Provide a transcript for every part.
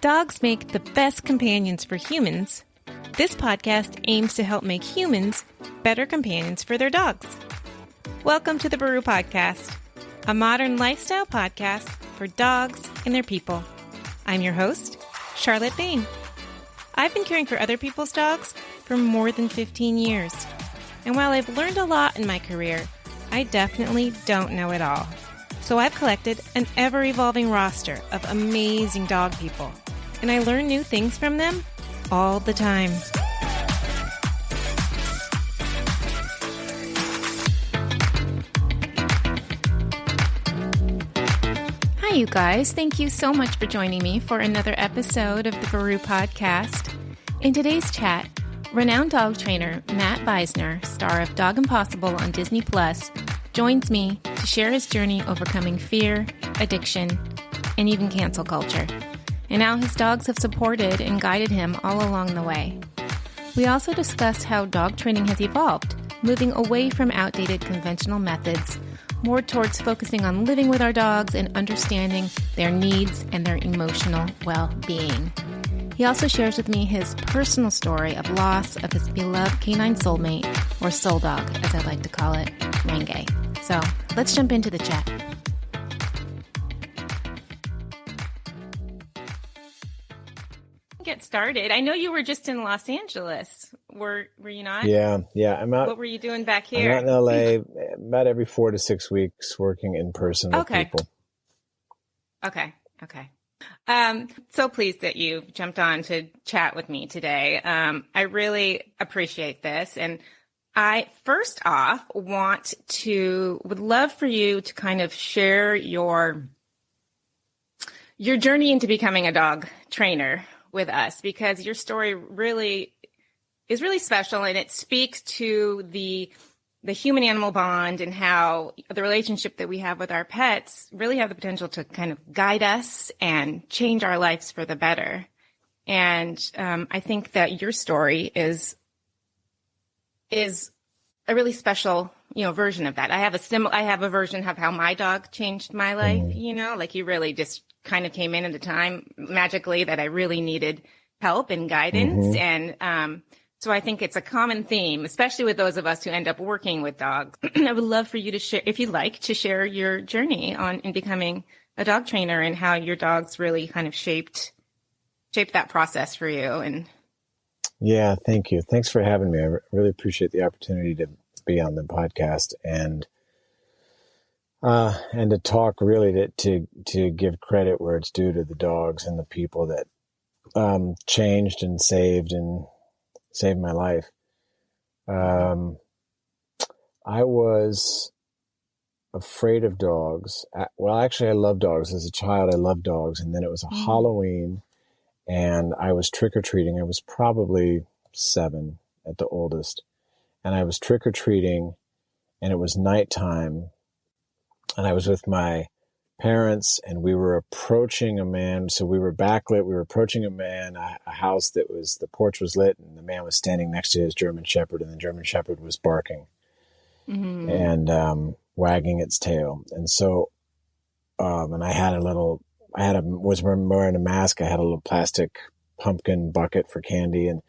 dogs make the best companions for humans, this podcast aims to help make humans better companions for their dogs. Welcome to the Baru Podcast, a modern lifestyle podcast for dogs and their people. I'm your host, Charlotte Bain. I've been caring for other people's dogs for more than 15 years. And while I've learned a lot in my career, I definitely don't know it all. So I've collected an ever-evolving roster of amazing dog people. And I learn new things from them all the time. Hi, you guys. Thank you so much for joining me for another episode of the Baru Podcast. In today's chat, renowned dog trainer Matt Beisner, star of Dog Impossible on Disney Plus, joins me to share his journey overcoming fear, addiction, and even cancel culture, and how his dogs have supported and guided him all along the way. We also discuss how dog training has evolved, moving away from outdated conventional methods, more towards focusing on living with our dogs and understanding their needs and their emotional well-being. He also shares with me his personal story of loss of his beloved canine soulmate, or soul dog, as I like to call it, Renge. So let's jump into the chat. Get started. I know you were just in Los Angeles. Were you not? Yeah. I'm out. What were you doing back here? I'm out in LA about every 4 to 6 weeks working in person with people. Okay. So pleased that you jumped on to chat with me today. I really appreciate this. And I first off would love for you to kind of share your journey into becoming a dog trainer with us, because your story is really special, and it speaks to the human-animal bond and how the relationship that we have with our pets really have the potential to kind of guide us and change our lives for the better. And I think that your story is a really special, version of that. I have a version of how my dog changed my life, like he really just kind of came in at a time magically that I really needed help and guidance. And so I think it's a common theme, especially with those of us who end up working with dogs. I would love for you to share, if you'd like, to share your journey in becoming a dog trainer and how your dogs really kind of shaped that process for you. And yeah, thank you. Thanks for having me. I really appreciate the opportunity to be on the podcast and to talk, really to give credit where it's due to the dogs and the people that changed and saved my life. I was afraid of dogs. Well, actually, I loved dogs. As a child, I loved dogs. And then it was a Halloween, and I was trick-or-treating. I was probably 7 at the oldest. And I was trick-or-treating, and it was nighttime. And I was with my parents, and we were approaching a man. So we were backlit. We were approaching a man, a house that the porch was lit, and the man was standing next to his German Shepherd, and the German Shepherd was barking and wagging its tail. And so, and I was wearing a mask. I had a little plastic pumpkin bucket for candy. And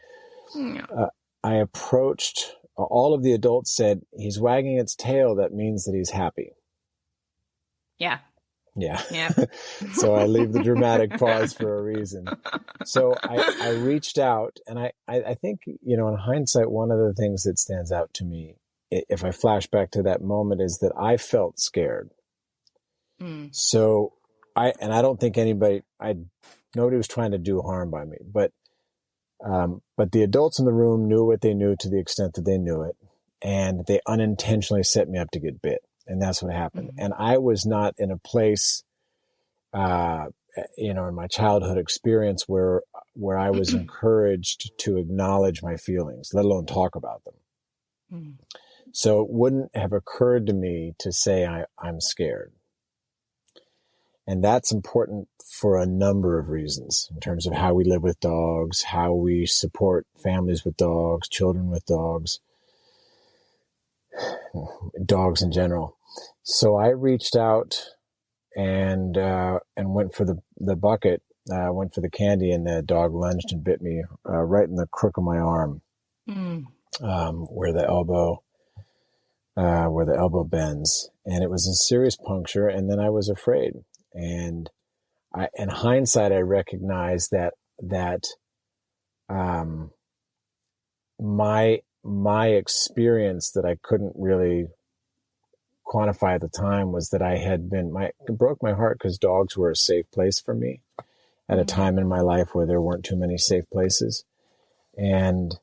I approached. All of the adults said, "He's wagging its tail. That means that he's happy." Yeah. Yeah. So I leave the dramatic pause for a reason. So I reached out, and I think, in hindsight, one of the things that stands out to me, if I flash back to that moment, is that I felt scared. So I don't think nobody was trying to do harm by me, but the adults in the room knew what they knew to the extent that they knew it, and they unintentionally set me up to get bit. And that's what happened. And I was not in a place, in my childhood experience where I was encouraged to acknowledge my feelings, let alone talk about them. So it wouldn't have occurred to me to say I'm scared. And that's important for a number of reasons in terms of how we live with dogs, how we support families with dogs, children with dogs, dogs in general. So I reached out and went for the bucket I went for the candy, and the dog lunged and bit me right in the crook of my arm, where the elbow bends, and it was a serious puncture. And then I was afraid, and in hindsight, I recognized that my experience that I couldn't really quantify at the time was that it broke my heart because dogs were a safe place for me at a time in my life where there weren't too many safe places. And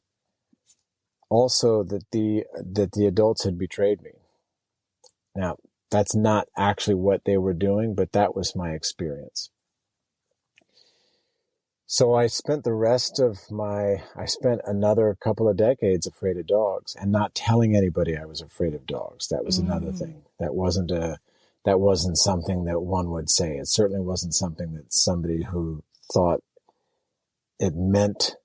also that the adults had betrayed me. Now, that's not actually what they were doing, but that was my experience. So I spent another couple of decades afraid of dogs and not telling anybody I was afraid of dogs. That was another thing. That wasn't something that one would say. It certainly wasn't something that somebody who thought it meant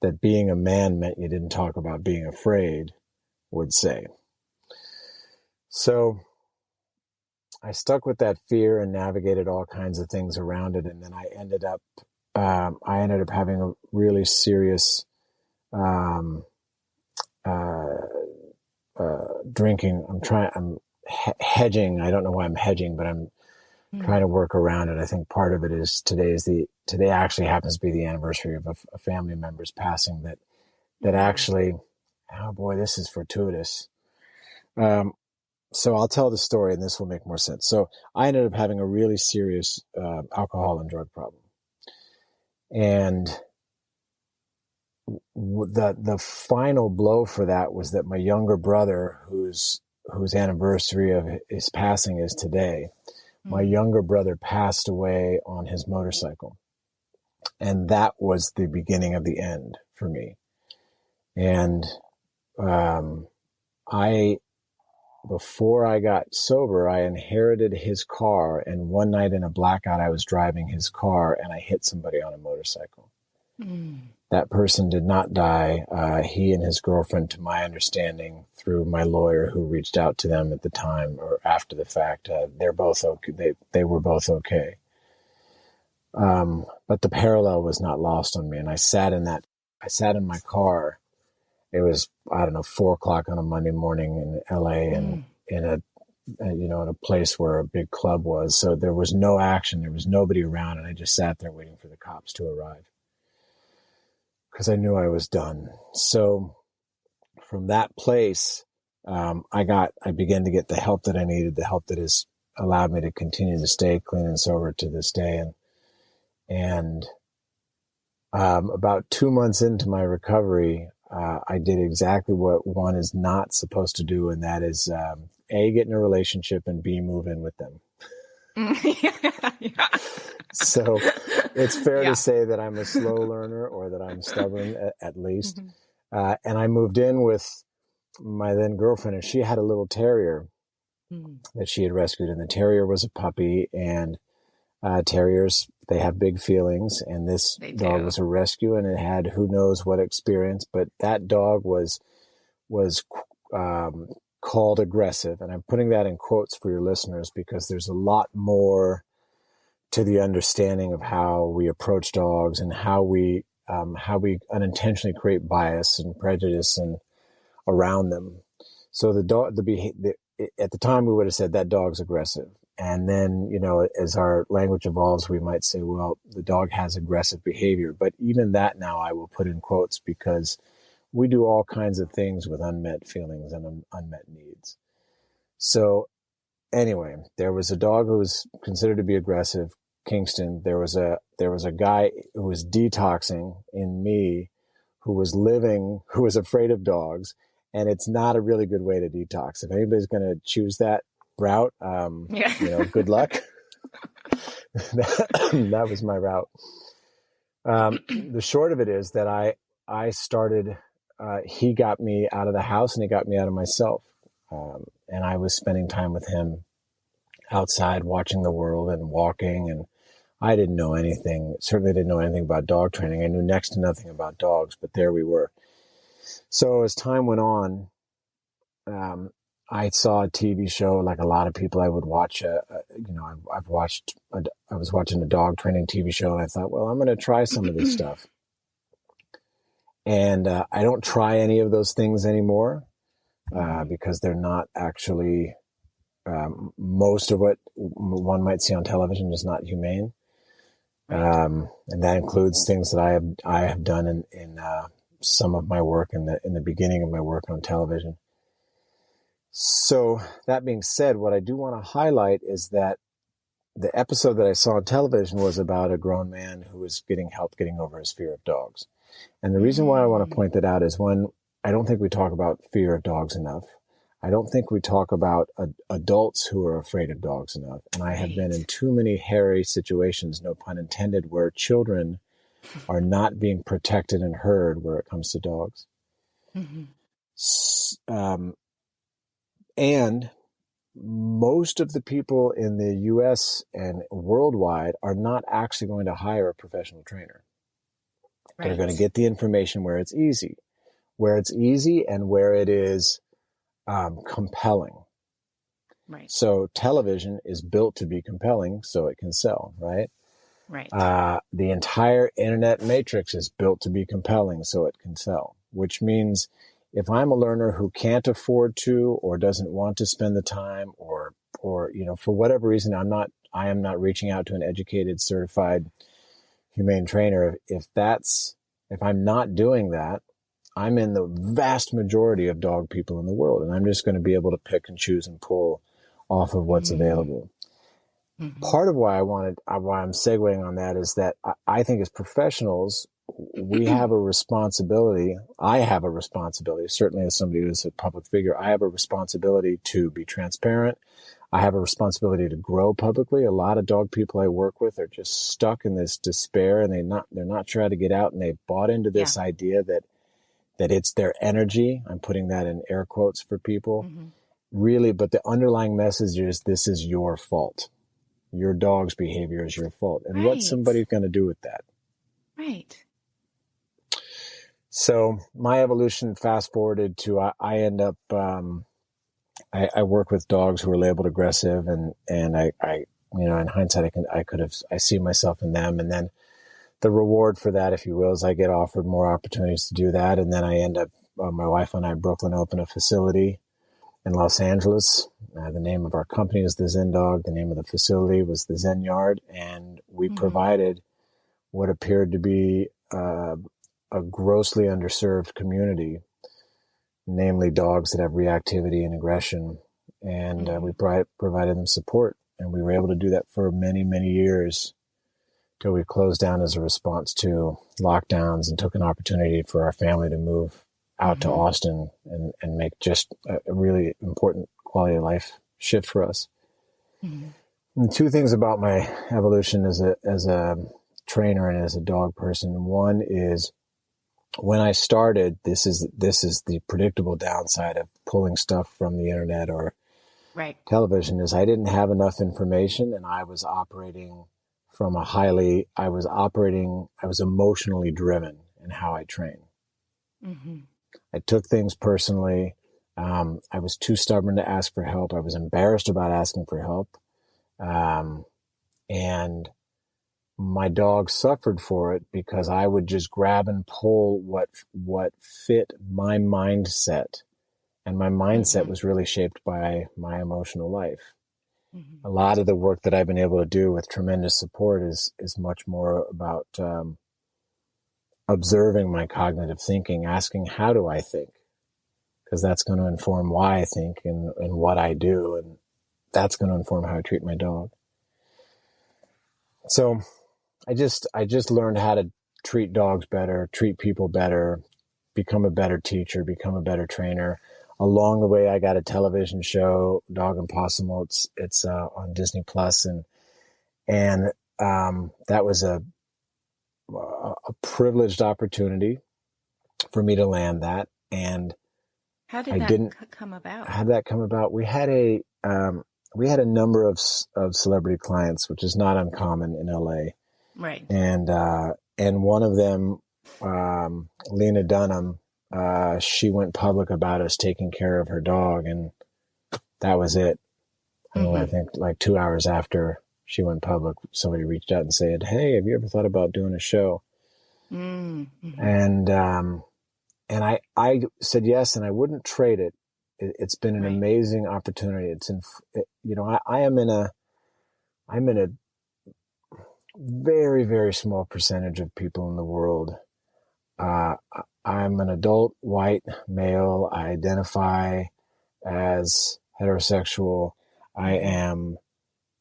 that being a man meant you didn't talk about being afraid would say. So I stuck with that fear and navigated all kinds of things around it. And then I ended up having a really serious drinking. I'm hedging. I don't know why I'm hedging, but I'm trying to work around it. I think part of it is today actually happens to be the anniversary of a family member's passing that actually, oh boy, this is fortuitous. So I'll tell the story and this will make more sense. So I ended up having a really serious alcohol and drug problem. And the final blow for that was that my younger brother, whose anniversary of his passing is today, my younger brother passed away on his motorcycle. And that was the beginning of the end for me. And before I got sober, I inherited his car. And one night in a blackout, I was driving his car and I hit somebody on a motorcycle. That person did not die. He and his girlfriend, to my understanding, through my lawyer who reached out to them at the time or after the fact, they're both okay. They were both okay. But the parallel was not lost on me. And I sat in my car. It was, 4:00 on a Monday morning in LA and in a place where a big club was. So there was no action. There was nobody around. And I just sat there waiting for the cops to arrive because I knew I was done. So from that place, I began to get the help that I needed, the help that has allowed me to continue to stay clean and sober to this day. And about 2 months into my recovery, I did exactly what one is not supposed to do, and that is A, get in a relationship, and B, move in with them. So it's fair to say that I'm a slow learner or that I'm stubborn at least. And I moved in with my then girlfriend, and she had a little terrier that she had rescued, and the terrier was a puppy, and terriers, they have big feelings, and this dog was a rescue, and it had who knows what experience, but that dog was called aggressive. And I'm putting that in quotes for your listeners because there's a lot more to the understanding of how we approach dogs and how we unintentionally create bias and prejudice and around them. So the dog, at the time we would have said that dog's aggressive. And then, as our language evolves, we might say, well, the dog has aggressive behavior. But even that now I will put in quotes because we do all kinds of things with unmet feelings and unmet needs. So anyway, there was a dog who was considered to be aggressive, Kingston. There was a guy who was detoxing in me who was afraid of dogs. And it's not a really good way to detox. If anybody's going to choose that route, good luck. That was my route. The short of it is that I started, he got me out of the house and he got me out of myself. And I was spending time with him outside watching the world and walking. And I didn't know anything, certainly didn't know anything about dog training. I knew next to nothing about dogs, but there we were. So as time went on, I saw a TV show like a lot of people. I would watch. I've watched. I was watching a dog training TV show, and I thought, well, I'm going to try some of this stuff. And I don't try any of those things anymore because they're not actually. Most of what one might see on television is not humane, and that includes things that I have done in some of my work in the beginning of my work on television. So that being said, what I do want to highlight is that the episode that I saw on television was about a grown man who was getting help getting over his fear of dogs. And the reason why I want to point that out is, one, I don't think we talk about fear of dogs enough. I don't think we talk about adults who are afraid of dogs enough. And I have been in too many hairy situations, no pun intended, where children are not being protected and heard where it comes to dogs. And most of the people in the US and worldwide are not actually going to hire a professional trainer. They're going to get the information where it's easy and where it is compelling. So television is built to be compelling so it can sell, right? The entire internet matrix is built to be compelling so it can sell, which means if I'm a learner who can't afford to or doesn't want to spend the time or for whatever reason I am not reaching out to an educated, certified humane trainer, if I'm not doing that, I'm in the vast majority of dog people in the world, and I'm just going to be able to pick and choose and pull off of what's available. Part of why why I'm segueing on that is that I think as professionals, we have a responsibility. I have a responsibility, certainly as somebody who's a public figure, I have a responsibility to be transparent. I have a responsibility to grow publicly. A lot of dog people I work with are just stuck in this despair, and they're not sure how to get out, and they've bought into this idea that it's their energy. I'm putting that in air quotes for people. Really, but the underlying message is this is your fault. Your dog's behavior is your fault. And what's somebody going to do with that? So my evolution fast forwarded to I end up I work with dogs who are labeled aggressive, and I in hindsight I see myself in them, and then the reward for that, if you will, is I get offered more opportunities to do that, and then I end up my wife and I, Brooklyn, open a facility in Los Angeles. The name of our company is the Zen Dog. The name of the facility was the Zen Yard, and we provided what appeared to be a grossly underserved community, namely dogs that have reactivity and aggression. And we provided them support. And we were able to do that for many, many years till we closed down as a response to lockdowns and took an opportunity for our family to move out to Austin and make just a really important quality of life shift for us. And two things about my evolution as a trainer and as a dog person. One is, when I started, this is the predictable downside of pulling stuff from the internet or television, is I didn't have enough information, and I was operating from I was emotionally driven in how I train. I took things personally. I was too stubborn to ask for help. I was embarrassed about asking for help. And my dog suffered for it because I would just grab and pull what fit my mindset. And my mindset was really shaped by my emotional life. A lot of the work that I've been able to do with tremendous support is much more about observing my cognitive thinking, asking, how do I think? Because that's going to inform why I think and what I do. And that's going to inform how I treat my dog. So I just learned how to treat dogs better, treat people better, become a better teacher, become a better trainer. Along the way, I got a television show, Dog Impossible. It's on Disney Plus, and that was a privileged opportunity for me to land that. And how did that come about? How did that come about? We had a number of celebrity clients, which is not uncommon in LA. Right. And one of them, Lena Dunham, she went public about us taking care of her dog, and that was it. And I Mm-hmm. think like 2 hours after she went public, somebody reached out and said, "Hey, have you ever thought about doing a show?" Mm-hmm. And I said yes, and I wouldn't trade it. It's been an Right. amazing opportunity. I'm in a very, very small percentage of people in the world. Uh, I'm an adult white male. I identify as heterosexual. I Mm-hmm. am.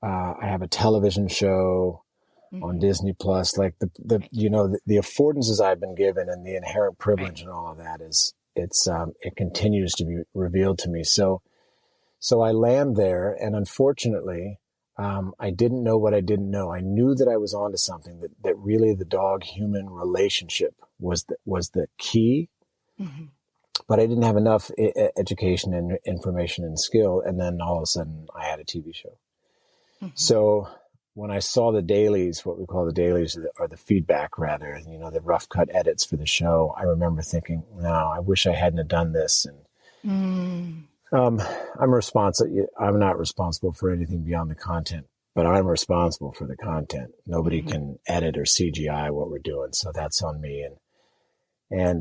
I have a television show on Mm-hmm. Disney Plus. Like Right. the affordances I've been given and the inherent Right. privilege and all of that it continues to be revealed to me. So I land there, and unfortunately, I didn't know what I didn't know. I knew that I was onto something, that really the dog-human relationship was the key, Mm-hmm. but I didn't have enough education and information and skill. And then all of a sudden, I had a TV show. Mm-hmm. So when I saw the dailies, what we call the dailies, or the feedback rather, the rough cut edits for the show, I remember thinking, no, I wish I hadn't have done this. And Mm-hmm. I'm not responsible for anything beyond the content, but I'm responsible for the content. Nobody Mm-hmm. can edit or CGI what we're doing, so that's on me. And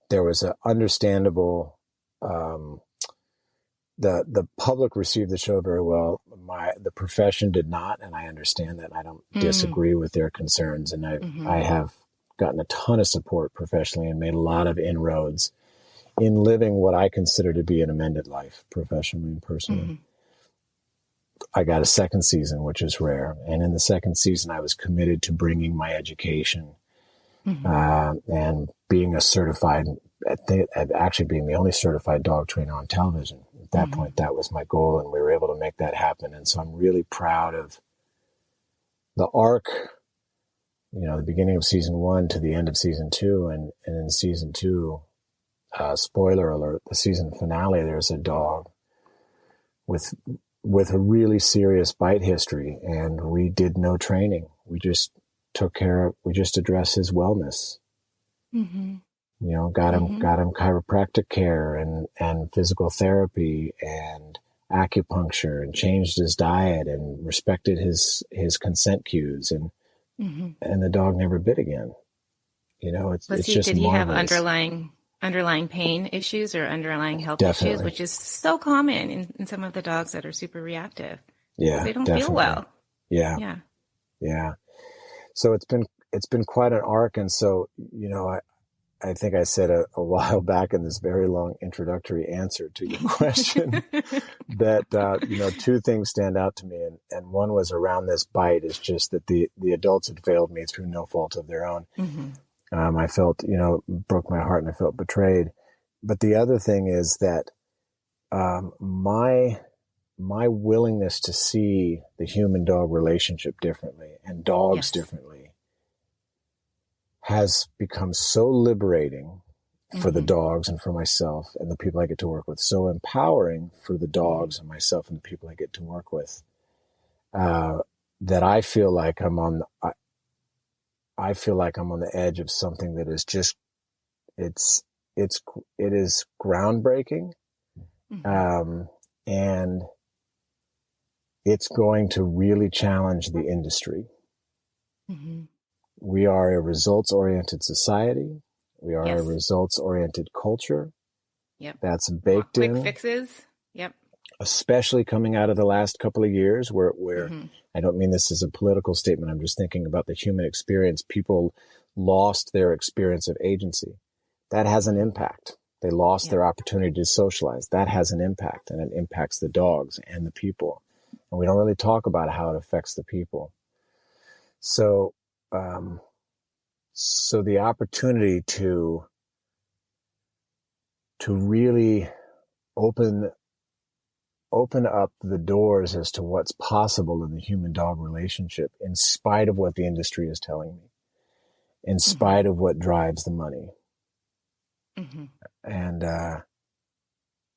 there was an understandable. The public received the show very well. The profession did not, and I understand that. I don't disagree with their concerns, and Mm-hmm. I have gotten a ton of support professionally and made a lot of inroads in living what I consider to be an amended life, professionally and personally. Mm-hmm. I got a second season, which is rare. And in the second season, I was committed to bringing my education Mm-hmm. and being actually being the only certified dog trainer on television. At that Mm-hmm. point, that was my goal, and we were able to make that happen. And so I'm really proud of the arc, the beginning of season 1 to the end of season 2. And in season 2, spoiler alert, the season finale, there's a dog with a really serious bite history, and we did no training. We just addressed his wellness. Mm-hmm. Got him Mm-hmm. chiropractic care and physical therapy and acupuncture, and changed his diet and respected his consent cues, Mm-hmm. and the dog never bit again. It's just Did he have marvelous. underlying pain issues or underlying health issues, Definitely. which is so common in some of the dogs that are super reactive? Yeah, They don't feel definitely. well. Yeah. Yeah. Yeah. So it's been quite an arc. And so, I think I said a while back in this very long introductory answer to your question that, two things stand out to me. And one was around this bite is just that the adults had failed me through no fault of their own. Mm-hmm. I felt, broke my heart, and I felt betrayed. But the other thing is that my willingness to see the human-dog relationship differently and dogs Yes. differently has become so liberating for the Mm-hmm. dogs and for myself and the people I get to work with, so empowering for the dogs and myself and the people I get to work with, that I feel like I'm on the edge of something that is just, it is groundbreaking. Mm-hmm. And it's going to really challenge the industry. Mm-hmm. We are a results-oriented society. We are a Yes. results-oriented culture. Yep. That's More baked quick in, fixes. Yep. especially coming out of the last couple of years where Mm-hmm. I don't mean this as a political statement. I'm just thinking about the human experience. People lost their experience of agency. That has an impact. They lost Yep. their opportunity to socialize. That has an impact, and it impacts the dogs and the people. And we don't really talk about how it affects the people. So, so the opportunity to really open up the doors as to what's possible in the human-dog relationship, in spite of what the industry is telling me, in spite of what drives the money. Mm-hmm. And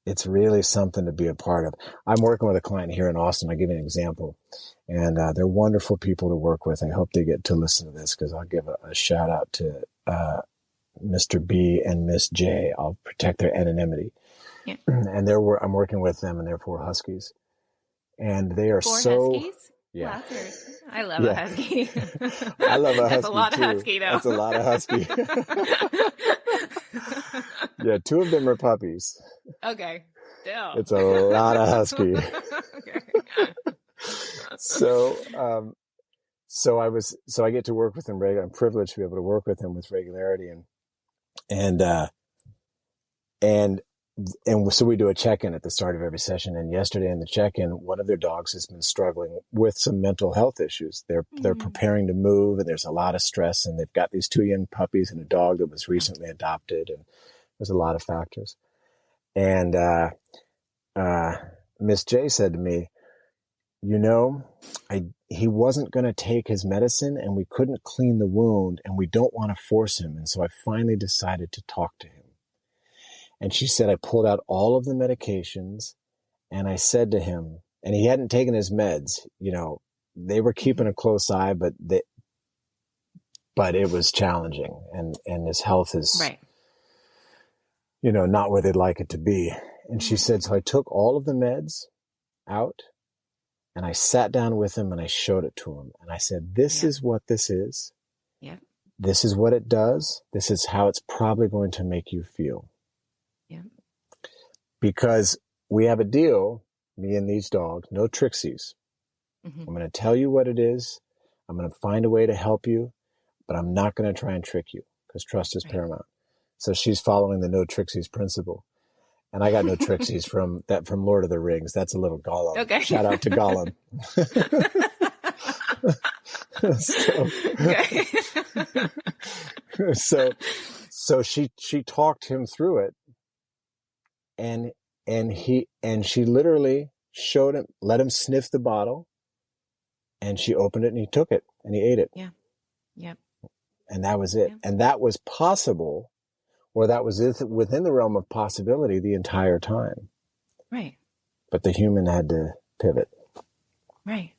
it's really something to be a part of. I'm working with a client here in Austin. I'll give you an example. And they're wonderful people to work with. I hope they get to listen to this, because I'll give a shout out to Mr. B and Miss J. I'll protect their anonymity. Yeah. And I'm working with them, and they're 4 huskies, and they are 4 so, huskies? yeah, Wow, I love a yeah. husky. I love a That's a husky lot of too. husky, though. That's a lot of husky. Yeah, 2 of them are puppies. Okay, still. It's a lot of husky. Okay. So, so I get to work with them regularly. I'm privileged to be able to work with them with regularity, and and so we do a check-in at the start of every session. And yesterday in the check-in, one of their dogs has been struggling with some mental health issues. They're preparing to move, and there's a lot of stress. And they've got these 2 young puppies and a dog that was recently adopted, and there's a lot of factors. And Miss J said to me, he wasn't going to take his medicine, and we couldn't clean the wound, and we don't want to force him. And so I finally decided to talk to him. And she said, I pulled out all of the medications, and I said to him, and he hadn't taken his meds, they were keeping a close eye, but it was challenging, and his health is, Right. Not where they'd like it to be. And she said, so I took all of the meds out, and I sat down with him, and I showed it to him. And I said, this is what this is. Yep. This is what it does. This is how it's probably going to make you feel. Yeah. Because we have a deal, me and these dogs, no trixies. I'm going to tell you what it is. I'm going to find a way to help you, but I'm not going to try and trick you, because trust is paramount. So she's following the no trixies principle. And I got no trixies from Lord of the Rings. That's a little Gollum. Okay. Shout out to Gollum. So she talked him through it, and she literally showed him, let him sniff the bottle, and she opened it and he took it and he ate it. Yeah. Yep. And that was it. Yeah. And that was possible, or that was within the realm of possibility the entire time. Right. But the human had to pivot. Right.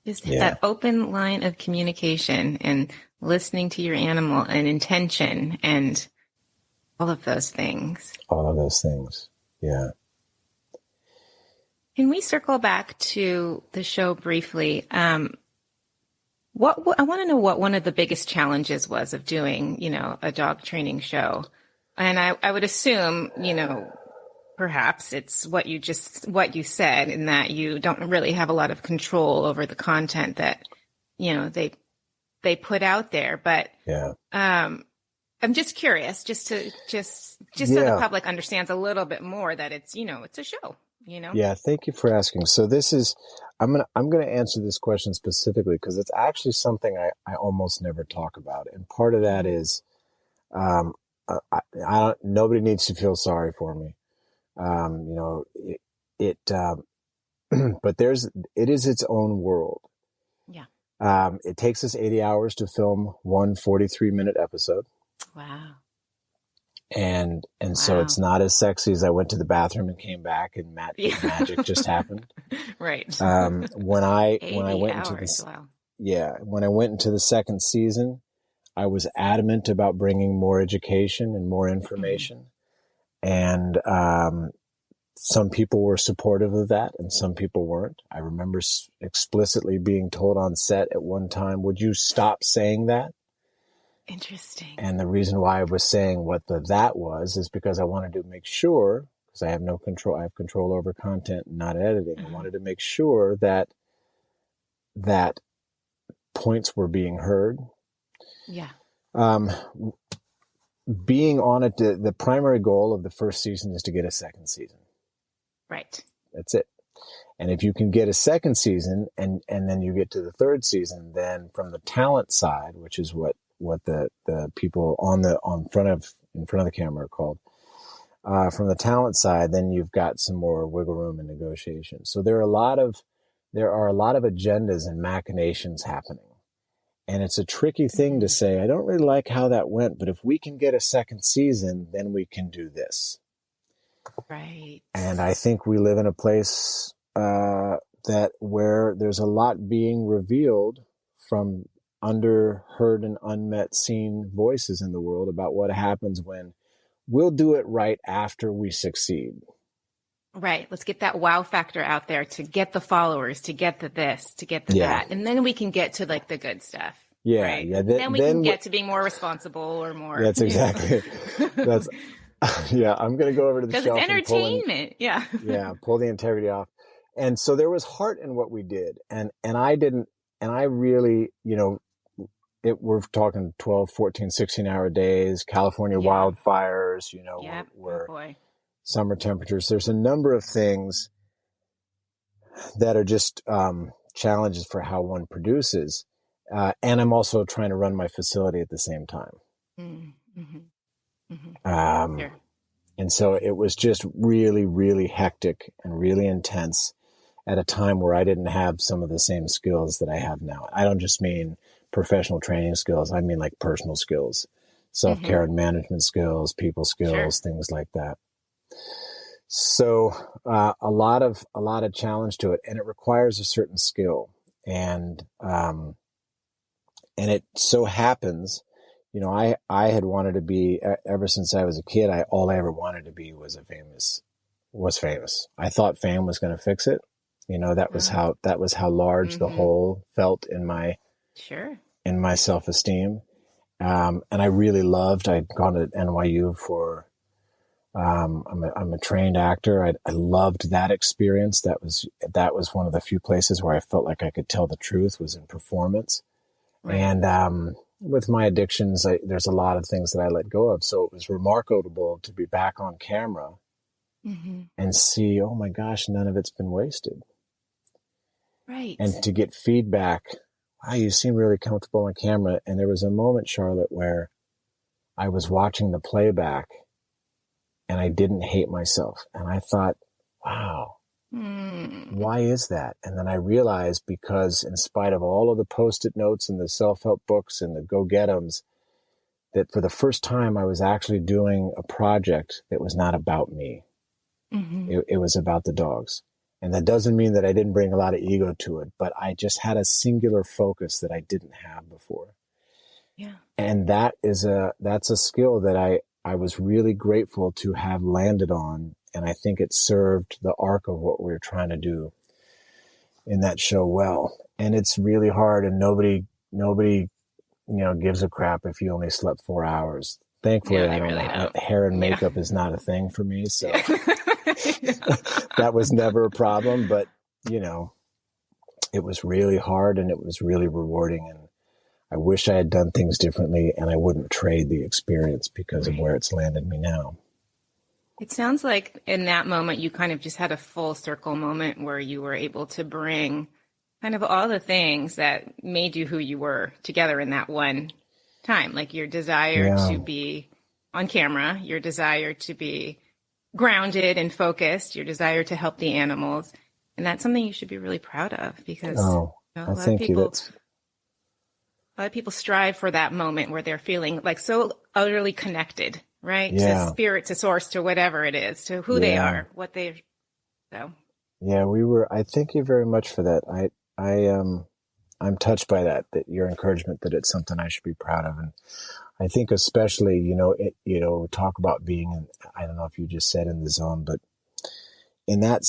Just that open line of communication and listening to your animal and intention and all of those things. All of those things. Yeah. Can we circle back to the show briefly? What I want to know what one of the biggest challenges was of doing, a dog training show. And I would assume, perhaps it's what you said, in that you don't really have a lot of control over the content that, they put out there. But I'm just curious, just so the public understands a little bit more that it's, it's a show, Yeah, thank you for asking. So this is, I'm gonna answer this question specifically because it's actually something I almost never talk about, and part of that is, nobody needs to feel sorry for me. But it is its own world. Yeah. It takes us 80 hours to film one 43-minute episode. Wow. And so it's not as sexy as I went to the bathroom and came back and magic just happened. Right. When I went when I went into the second season, I was adamant about bringing more education and more information. And some people were supportive of that and some people weren't. I remember explicitly being told on set at one time, would you stop saying that? Interesting. And the reason why I was saying what that was is because I wanted to make sure, because I have no control, I have control over content, not editing. I wanted to make sure that points were being heard. Yeah. Being on it, the primary goal of the first season is to get a second season. Right. That's it. And if you can get a second season and then you get to the third season, then from the talent side, which is what the people in front of the camera are called, from the talent side, then you've got some more wiggle room and negotiation. So there are a lot of agendas and machinations happening. And it's a tricky thing to say, I don't really like how that went, but if we can get a second season, then we can do this. Right. And I think we live in a place that where there's a lot being revealed from underheard and unmet seen voices in the world about what happens when we'll do it right after we succeed. Right. Let's get that wow factor out there to get the followers, to get the this, to get the Yeah. that. And then we can get to like the good stuff. Yeah. Right. Yeah. Then we can get to being more responsible or more, That's exactly, that's, yeah. I'm going to go over to the because it's shelf and entertainment. Yeah. pull the integrity off. And so there was heart in what we did. And I really, we're talking 12, 14, 16-hour days, California wildfires, Yep. we're Oh boy. summer temperatures. There's a number of things that are just challenges for how one produces. And I'm also trying to run my facility at the same time. Mm-hmm. Mm-hmm. Sure. And so it was just really, really hectic and really intense at a time where I didn't have some of the same skills that I have now. I don't just mean professional training skills. I mean like personal skills, self-care and management skills, people skills, things like that. So a lot of challenge to it, and it requires a certain skill. And it so happens, I had wanted to be, ever since I was a kid, all I ever wanted to be was famous. I thought fame was going to fix it. That was how large the hole felt in my self-esteem. And I really loved, I'd gone to NYU for, I'm a trained actor. I loved that experience. That was one of the few places where I felt like I could tell the truth, was in performance. Right. And, with my addictions, there's a lot of things that I let go of. So it was remarkable to be back on camera and see, oh my gosh, none of it's been wasted. Right. And to get feedback, wow, you seem really comfortable on camera. And there was a moment, Charlotte, where I was watching the playback and I didn't hate myself. And I thought, wow, why is that? And then I realized, because in spite of all of the Post-it notes and the self-help books and the go-get-ems, that for the first time I was actually doing a project that was not about me. It was about the dogs. And that doesn't mean that I didn't bring a lot of ego to it, but I just had a singular focus that I didn't have before. Yeah. And that's a skill that I was really grateful to have landed on. And I think it served the arc of what we were trying to do in that show well. And it's really hard, and nobody, gives a crap if you only slept 4 hours. Thankfully, I don't know. Hair and makeup is not a thing for me. So that was never a problem, but it was really hard and it was really rewarding. And I wish I had done things differently, and I wouldn't trade the experience because of where it's landed me now. It sounds like in that moment, you kind of just had a full circle moment where you were able to bring kind of all the things that made you who you were together in that one time, like your desire to be on camera, your desire to be grounded and focused, your desire to help the animals. And that's something you should be really proud of, because a lot of people strive for that moment where they're feeling like so utterly connected, right? Yeah. To spirit, to source, to whatever it is, to who they are, what they're, so. Yeah, I thank you very much for that. I'm touched by that your encouragement, that it's something I should be proud of. And I think especially, talk about being in, I don't know if you just said in the zone, but in that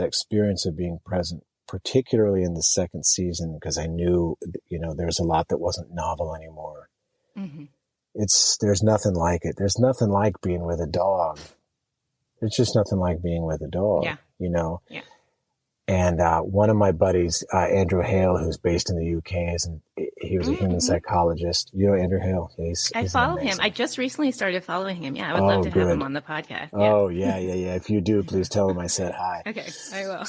experience of being present, particularly in the second season, because I knew, there's a lot that wasn't novel anymore. There's nothing like it. There's nothing like being with a dog. There's just nothing like being with a dog, Yeah. And one of my buddies, Andrew Hale, who's based in the UK, he was a human psychologist. You know Andrew Hale? I follow him. I just recently started following him. Yeah, I would love to have him on the podcast. Yeah. Oh, yeah. If you do, please tell him I said hi. Okay, I will.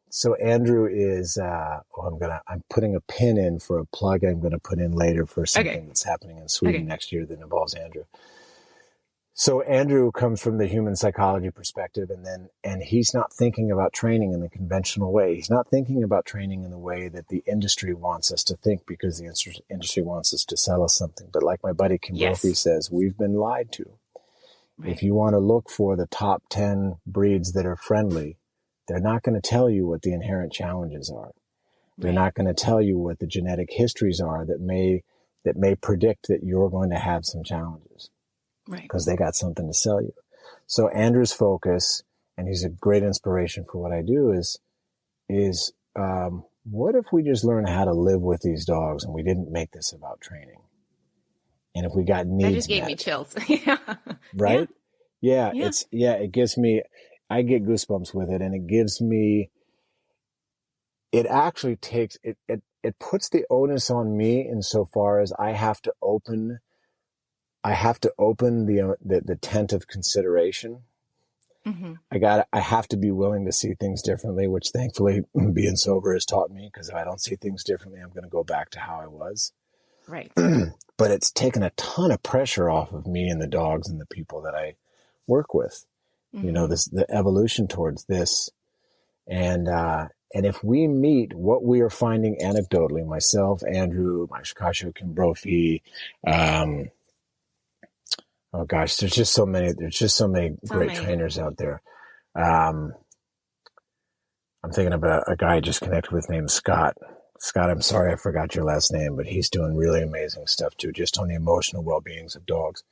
So Andrew is, I'm putting a pin in for a plug I'm going to put in later for something that's happening in Sweden next year that involves Andrew. So Andrew comes from the human psychology perspective, and he's not thinking about training in the conventional way. He's not thinking about training in the way that the industry wants us to think, because the industry wants us to sell us something. But like my buddy Kim Murphy says, we've been lied to. Right. If you want to look for the top 10 breeds that are friendly, they're not going to tell you what the inherent challenges are. They're not going to tell you what the genetic histories are that may predict that you're going to have some challenges. Right. Because they got something to sell you. So Andrew's focus and he's a great inspiration for what I do, is what if we just learn how to live with these dogs and we didn't make this about training? And if we got That needs just gave met, me chills. Yeah. right? Yeah, Yeah. it gives me, I get goosebumps with it, and it gives me, it actually takes, it puts the onus on me insofar as I have to open the tent of consideration. Mm-hmm. I have to be willing to see things differently, which thankfully being sober has taught me, because if I don't see things differently, I'm going to go back to how I was. Right. But it's taken a ton of pressure off of me and the dogs and the people that I work with. Mm-hmm. The evolution towards this. And if we meet what we are finding anecdotally, myself, Andrew, my Shikasho, Kim Brophy, oh gosh, there's just so many great trainers out there. I'm thinking of a guy I just connected with named Scott. Scott, I'm sorry I forgot your last name, but he's doing really amazing stuff too, just on the emotional well-beings of dogs.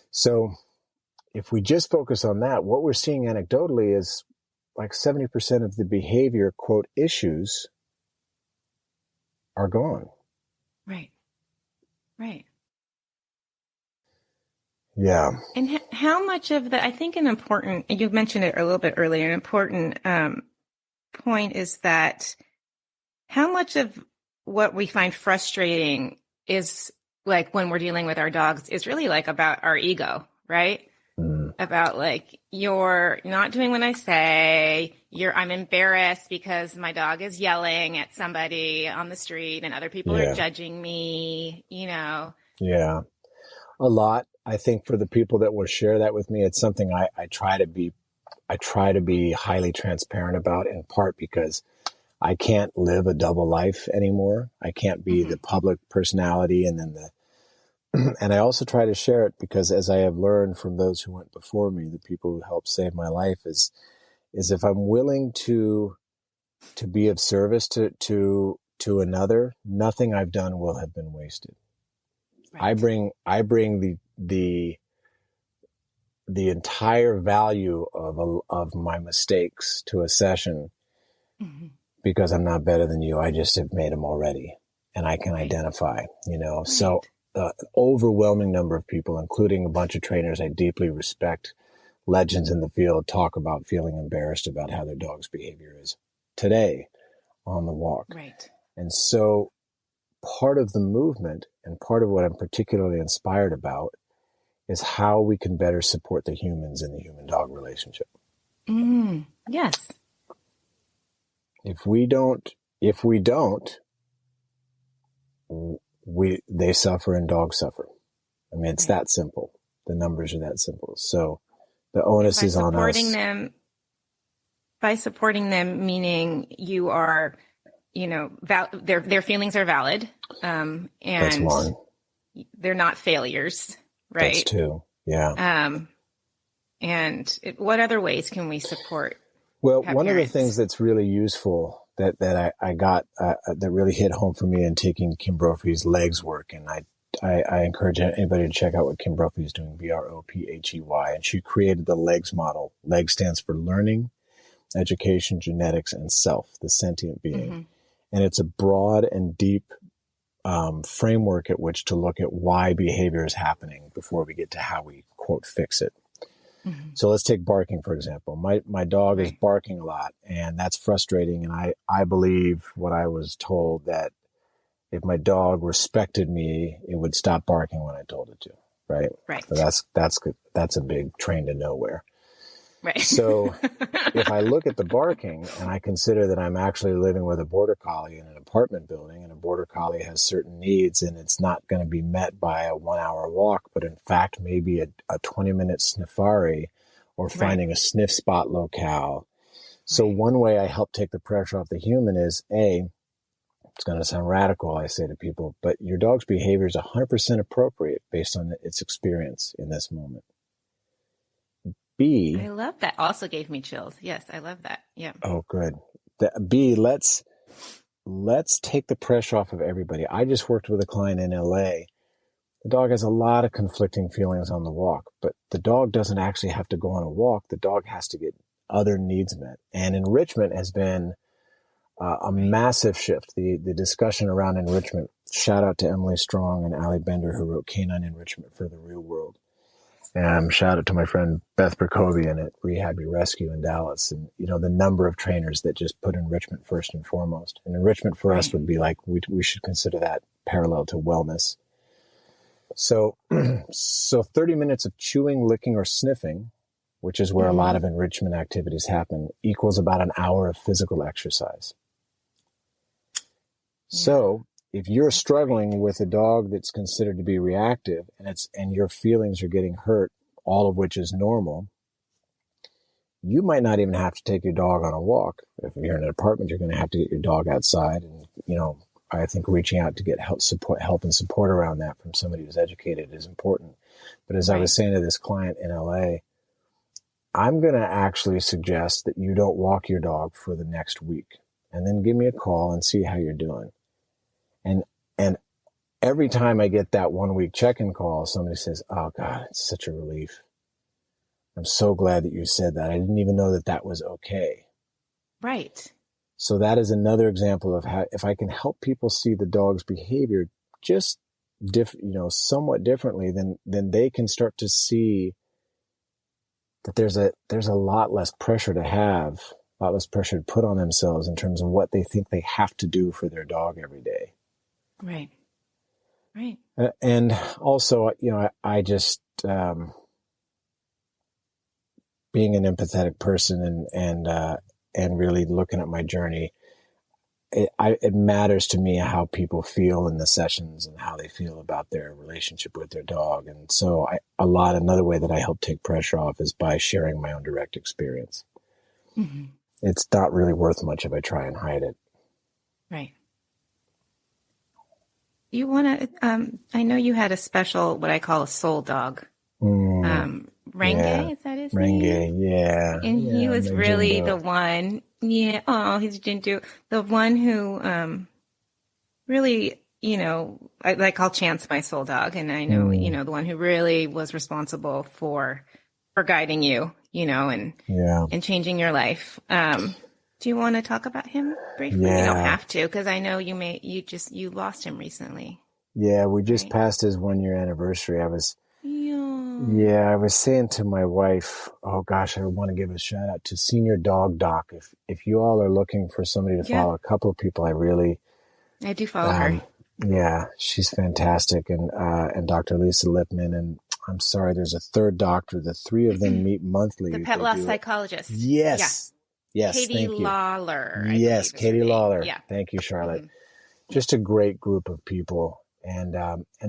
So if we just focus on that, what we're seeing anecdotally is like 70% of the behavior, quote, issues are gone. Right. Right. Yeah. And how much of that, I think you mentioned it a little bit earlier, an important point is that how much of what we find frustrating is like when we're dealing with our dogs is really like about our ego, right? Mm. About like, you're not doing what I say, I'm embarrassed because my dog is yelling at somebody on the street and other people are judging me, Yeah. A lot. I think for the people that will share that with me, it's something I try to be highly transparent about, in part because I can't live a double life anymore. I can't be the public personality and then and I also try to share it because, as I have learned from those who went before me, the people who helped save my life, is if I'm willing to be of service to another, nothing I've done will have been wasted. Right. I bring the entire value of my mistakes to a session because I'm not better than you. I just have made them already, and I can identify. Right. So an overwhelming number of people, including a bunch of trainers I deeply respect, legends in the field, talk about feeling embarrassed about how their dog's behavior is today on the walk. Right. And so part of the movement and part of what I'm particularly inspired about is how we can better support the humans in the human-dog relationship. Yes. If we don't, they suffer and dogs suffer. I mean, it's that simple. The numbers are that simple. So the onus is on us. By supporting them, meaning you are, their feelings are valid, and that's one. They're not failures, right? That's two. Yeah. And what other ways can we support? Well, one of the things that's really useful that I got that really hit home for me in taking Kim Brophy's legs work, and I encourage anybody to check out what Kim Brophy is doing, BROPHEY, and she created the legs model. LEG stands for learning, education, genetics, and self, the sentient being. And it's a broad and deep framework at which to look at why behavior is happening before we get to how we, quote, fix it. So let's take barking, for example. My dog is barking a lot, and that's frustrating. And I believe what I was told, that if my dog respected me, it would stop barking when I told it to. Right. Right. So that's good. That's a big train to nowhere. Right. So if I look at the barking and I consider that I'm actually living with a border collie in an apartment building, and a border collie has certain needs, and it's not going to be met by a 1 hour walk, but in fact, maybe a 20-minute sniffari or finding a sniff spot locale. So one way I help take the pressure off the human is it's going to sound radical, I say to people, but your dog's behavior is 100% appropriate based on its experience in this moment. I love that. Also gave me chills. Yes, I love that. Yeah. Oh, good. Let's take the pressure off of everybody. I just worked with a client in LA. The dog has a lot of conflicting feelings on the walk, but the dog doesn't actually have to go on a walk. The dog has to get other needs met. And enrichment has been a massive shift. The discussion around enrichment, shout out to Emily Strong and Ali Bender, who wrote Canine Enrichment for the Real World. And shout out to my friend Beth Berkovian at Rehab Your Rescue in Dallas. And, the number of trainers that just put enrichment first and foremost. And enrichment for us would be like, we should consider that parallel to wellness. So 30 minutes of chewing, licking, or sniffing, which is where a lot of enrichment activities happen, equals about an hour of physical exercise. Yeah. So if you're struggling with a dog that's considered to be reactive and your feelings are getting hurt, all of which is normal, you might not even have to take your dog on a walk. If you're in an apartment, you're going to have to get your dog outside. And, I think reaching out to get help and support around that from somebody who's educated is important. But as I was saying to this client in LA, I'm going to actually suggest that you don't walk your dog for the next week, and then give me a call and see how you're doing. And every time I get that 1 week check-in call, somebody says, "Oh God, it's such a relief. I'm so glad that you said that. I didn't even know that was okay." Right. So that is another example of how, if I can help people see the dog's behavior just somewhat differently, then they can start to see that there's a lot less pressure to have, a lot less pressure to put on themselves in terms of what they think they have to do for their dog every day. Right. Right. And also, I just, being an empathetic person and really looking at my journey, it matters to me how people feel in the sessions and how they feel about their relationship with their dog. And so another way that I help take pressure off is by sharing my own direct experience. Mm-hmm. It's not really worth much if I try and hide it. Right. You want to, I know you had a special, what I call a soul dog. Renge, is that his name? Renge, yeah. And he was really the one, he's Jindu, the one who really, I call Chance my soul dog. And I know, the one who really was responsible for guiding you, and changing your life. Do you want to talk about him briefly? Yeah. You don't have to, because I know you lost him recently. Yeah, we just passed his 1 year anniversary. I was saying to my wife, oh gosh, I want to give a shout out to Senior Dog Doc. If you all are looking for somebody to follow, a couple of people I do follow her. Yeah, she's fantastic. And Dr. Lisa Lipman, and I'm sorry, there's a third doctor. The three of them meet monthly. The pet loss psychologist. Yes. Yeah. Yes, Katie Lawler. Yes, Katie Lawler. Yeah. Thank you, Charlotte. Mm-hmm. Just a great group of people. And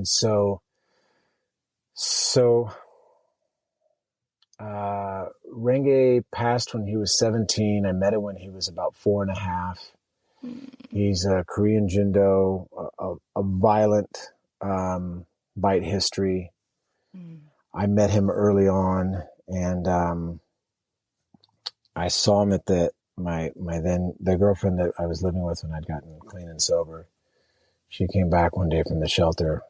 so Renge passed when he was 17. I met him when he was about 4.5. He's a Korean Jindo, a violent bite history. I met him early on, and I saw him at the girlfriend that I was living with when I'd gotten clean and sober. She came back one day from the shelter,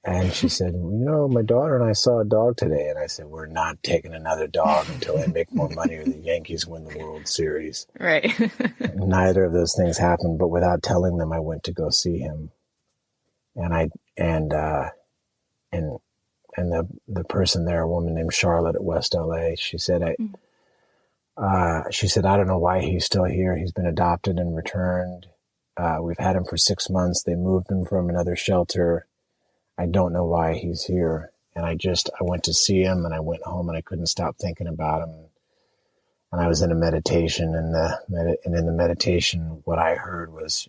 and she said, my daughter and I saw a dog today. And I said, we're not taking another dog until I make more money or the Yankees win the World Series. Right. Neither of those things happened, but without telling them, I went to go see him. And the person there, a woman named Charlotte at West LA, she said, I don't know why he's still here. He's been adopted and returned. We've had him for 6 months. They moved him from another shelter. I don't know why he's here. And I went to see him, and I went home, and I couldn't stop thinking about him. And I was in a meditation, and in the meditation, what I heard was,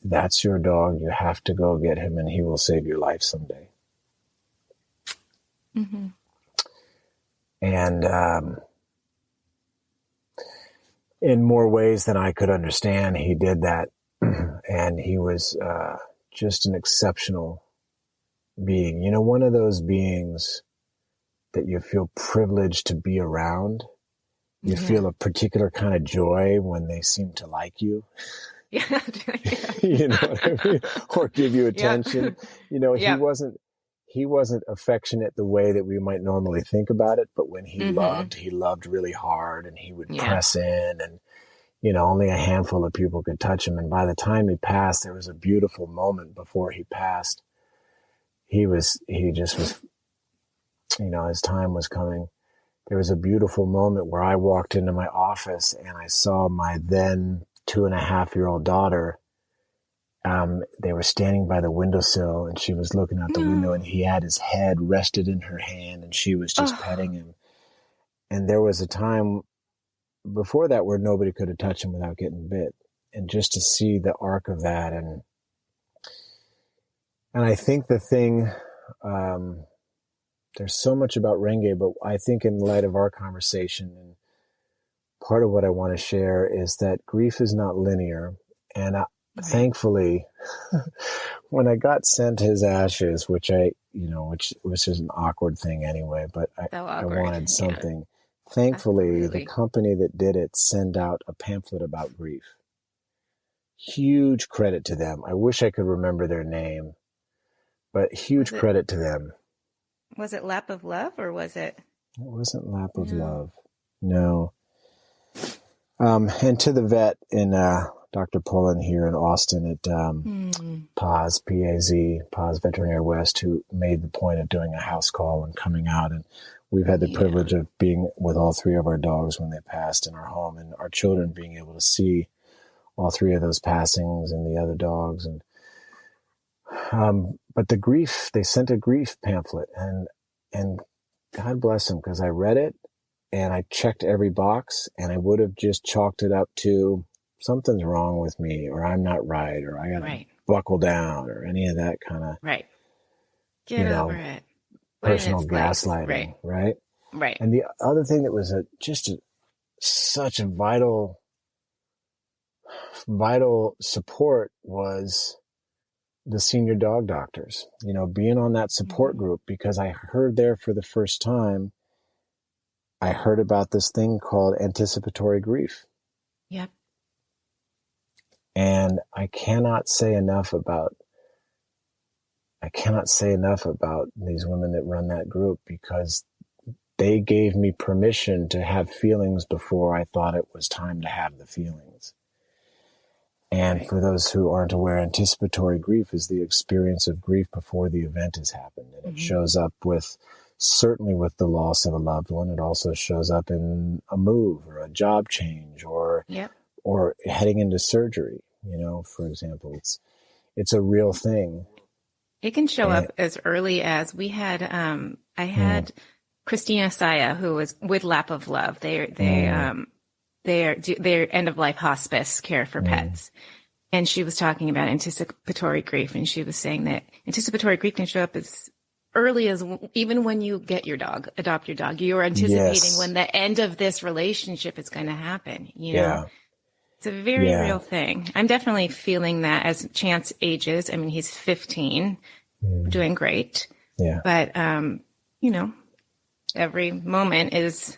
that's your dog. You have to go get him, and he will save your life someday. Mm-hmm. And in more ways than I could understand, he did that. And he was just an exceptional being. One of those beings that you feel privileged to be around. You feel a particular kind of joy when they seem to like you. Yeah. You know what I mean? Or give you attention. Yeah. he wasn't affectionate the way that we might normally think about it, but when Mm-hmm. he loved really hard, and he would Yeah. press in, and, only a handful of people could touch him. And by the time he passed, there was a beautiful moment before he passed. He just was, his time was coming. There was a beautiful moment where I walked into my office and I saw my then 2.5-year-old daughter. They were standing by the windowsill, and she was looking out the window, and he had his head rested in her hand, and she was just petting Oh, him. And there was a time before that where nobody could have touched him without getting bit. And just to see the arc of that. And I think the thing, there's so much about Renge, but I think in light of our conversation, and part of what I want to share is that grief is not linear. And right. thankfully, when I got sent his ashes, which which was just an awkward thing anyway, but So I awkward. wanted Yeah, something. Thankfully, the absolutely. company that did it sent out a pamphlet about grief. Huge credit to them. I wish I could remember their name, but Was huge it credit to them. was it Lap of Love or was it? It wasn't Lap of No. Love. No. And to the vet in Dr. Pullen here in Austin at PAZ, P-A-Z, PAZ Veterinary West, who made the point of doing a house call and coming out. And we've had the Yeah. privilege of being with all 3 of our dogs when they passed in our home, and our children being able to see all 3 of those passings and the other dogs. And but the grief, they sent a grief pamphlet, and God bless them, because I read it and I checked every box, and I would have just chalked it up to something's wrong with me, or I'm not right, or I got to Right. buckle down, or any of that kind of, Right. Get you over know, it. Put it in personal its place. gaslighting, Right. right? Right. And the other thing that was such a vital support was the senior dog doctors, being on that support Mm-hmm. group, because I heard there for the first time, I heard about this thing called anticipatory grief. Yep. And I cannot say enough about these women that run that group, because they gave me permission to have feelings before I thought it was time to have the feelings. And Right. for those who aren't aware, anticipatory grief is the experience of grief before the event has happened. And it Mm-hmm. shows up certainly with the loss of a loved one. It also shows up in a move or a job change, or Yep. heading into surgery. For example, it's a real thing. It can show And up as early as we had. I mm, had Christina Saya, who was with Lap of Love. mm, They're end of life hospice care for mm, pets, and she was talking about anticipatory grief, and she was saying that anticipatory grief can show up as early as even when you get your dog, adopt your dog. You're anticipating yes. when the end of this relationship is going to happen. Yeah. It's a very Yeah. real thing. I'm definitely feeling that as Chance ages. I mean, he's 15, Mm, doing great, yeah. but you know, every moment is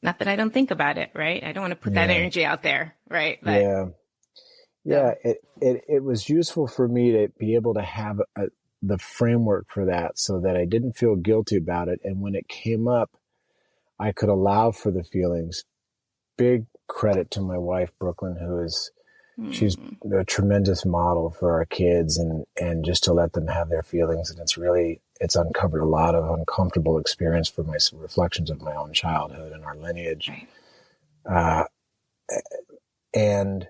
not that I don't think about it, right? I don't want to put that Yeah. energy out there, right? But Yeah. so, Yeah. It was useful for me to be able to have the framework for that, so that I didn't feel guilty about it. And when it came up, I could allow for the feelings. Big credit to my wife, Brooklyn, she's mm, a tremendous model for our kids, and just to let them have their feelings. And it's uncovered a lot of uncomfortable experience for my reflections of my own childhood and our lineage. right, Uh, and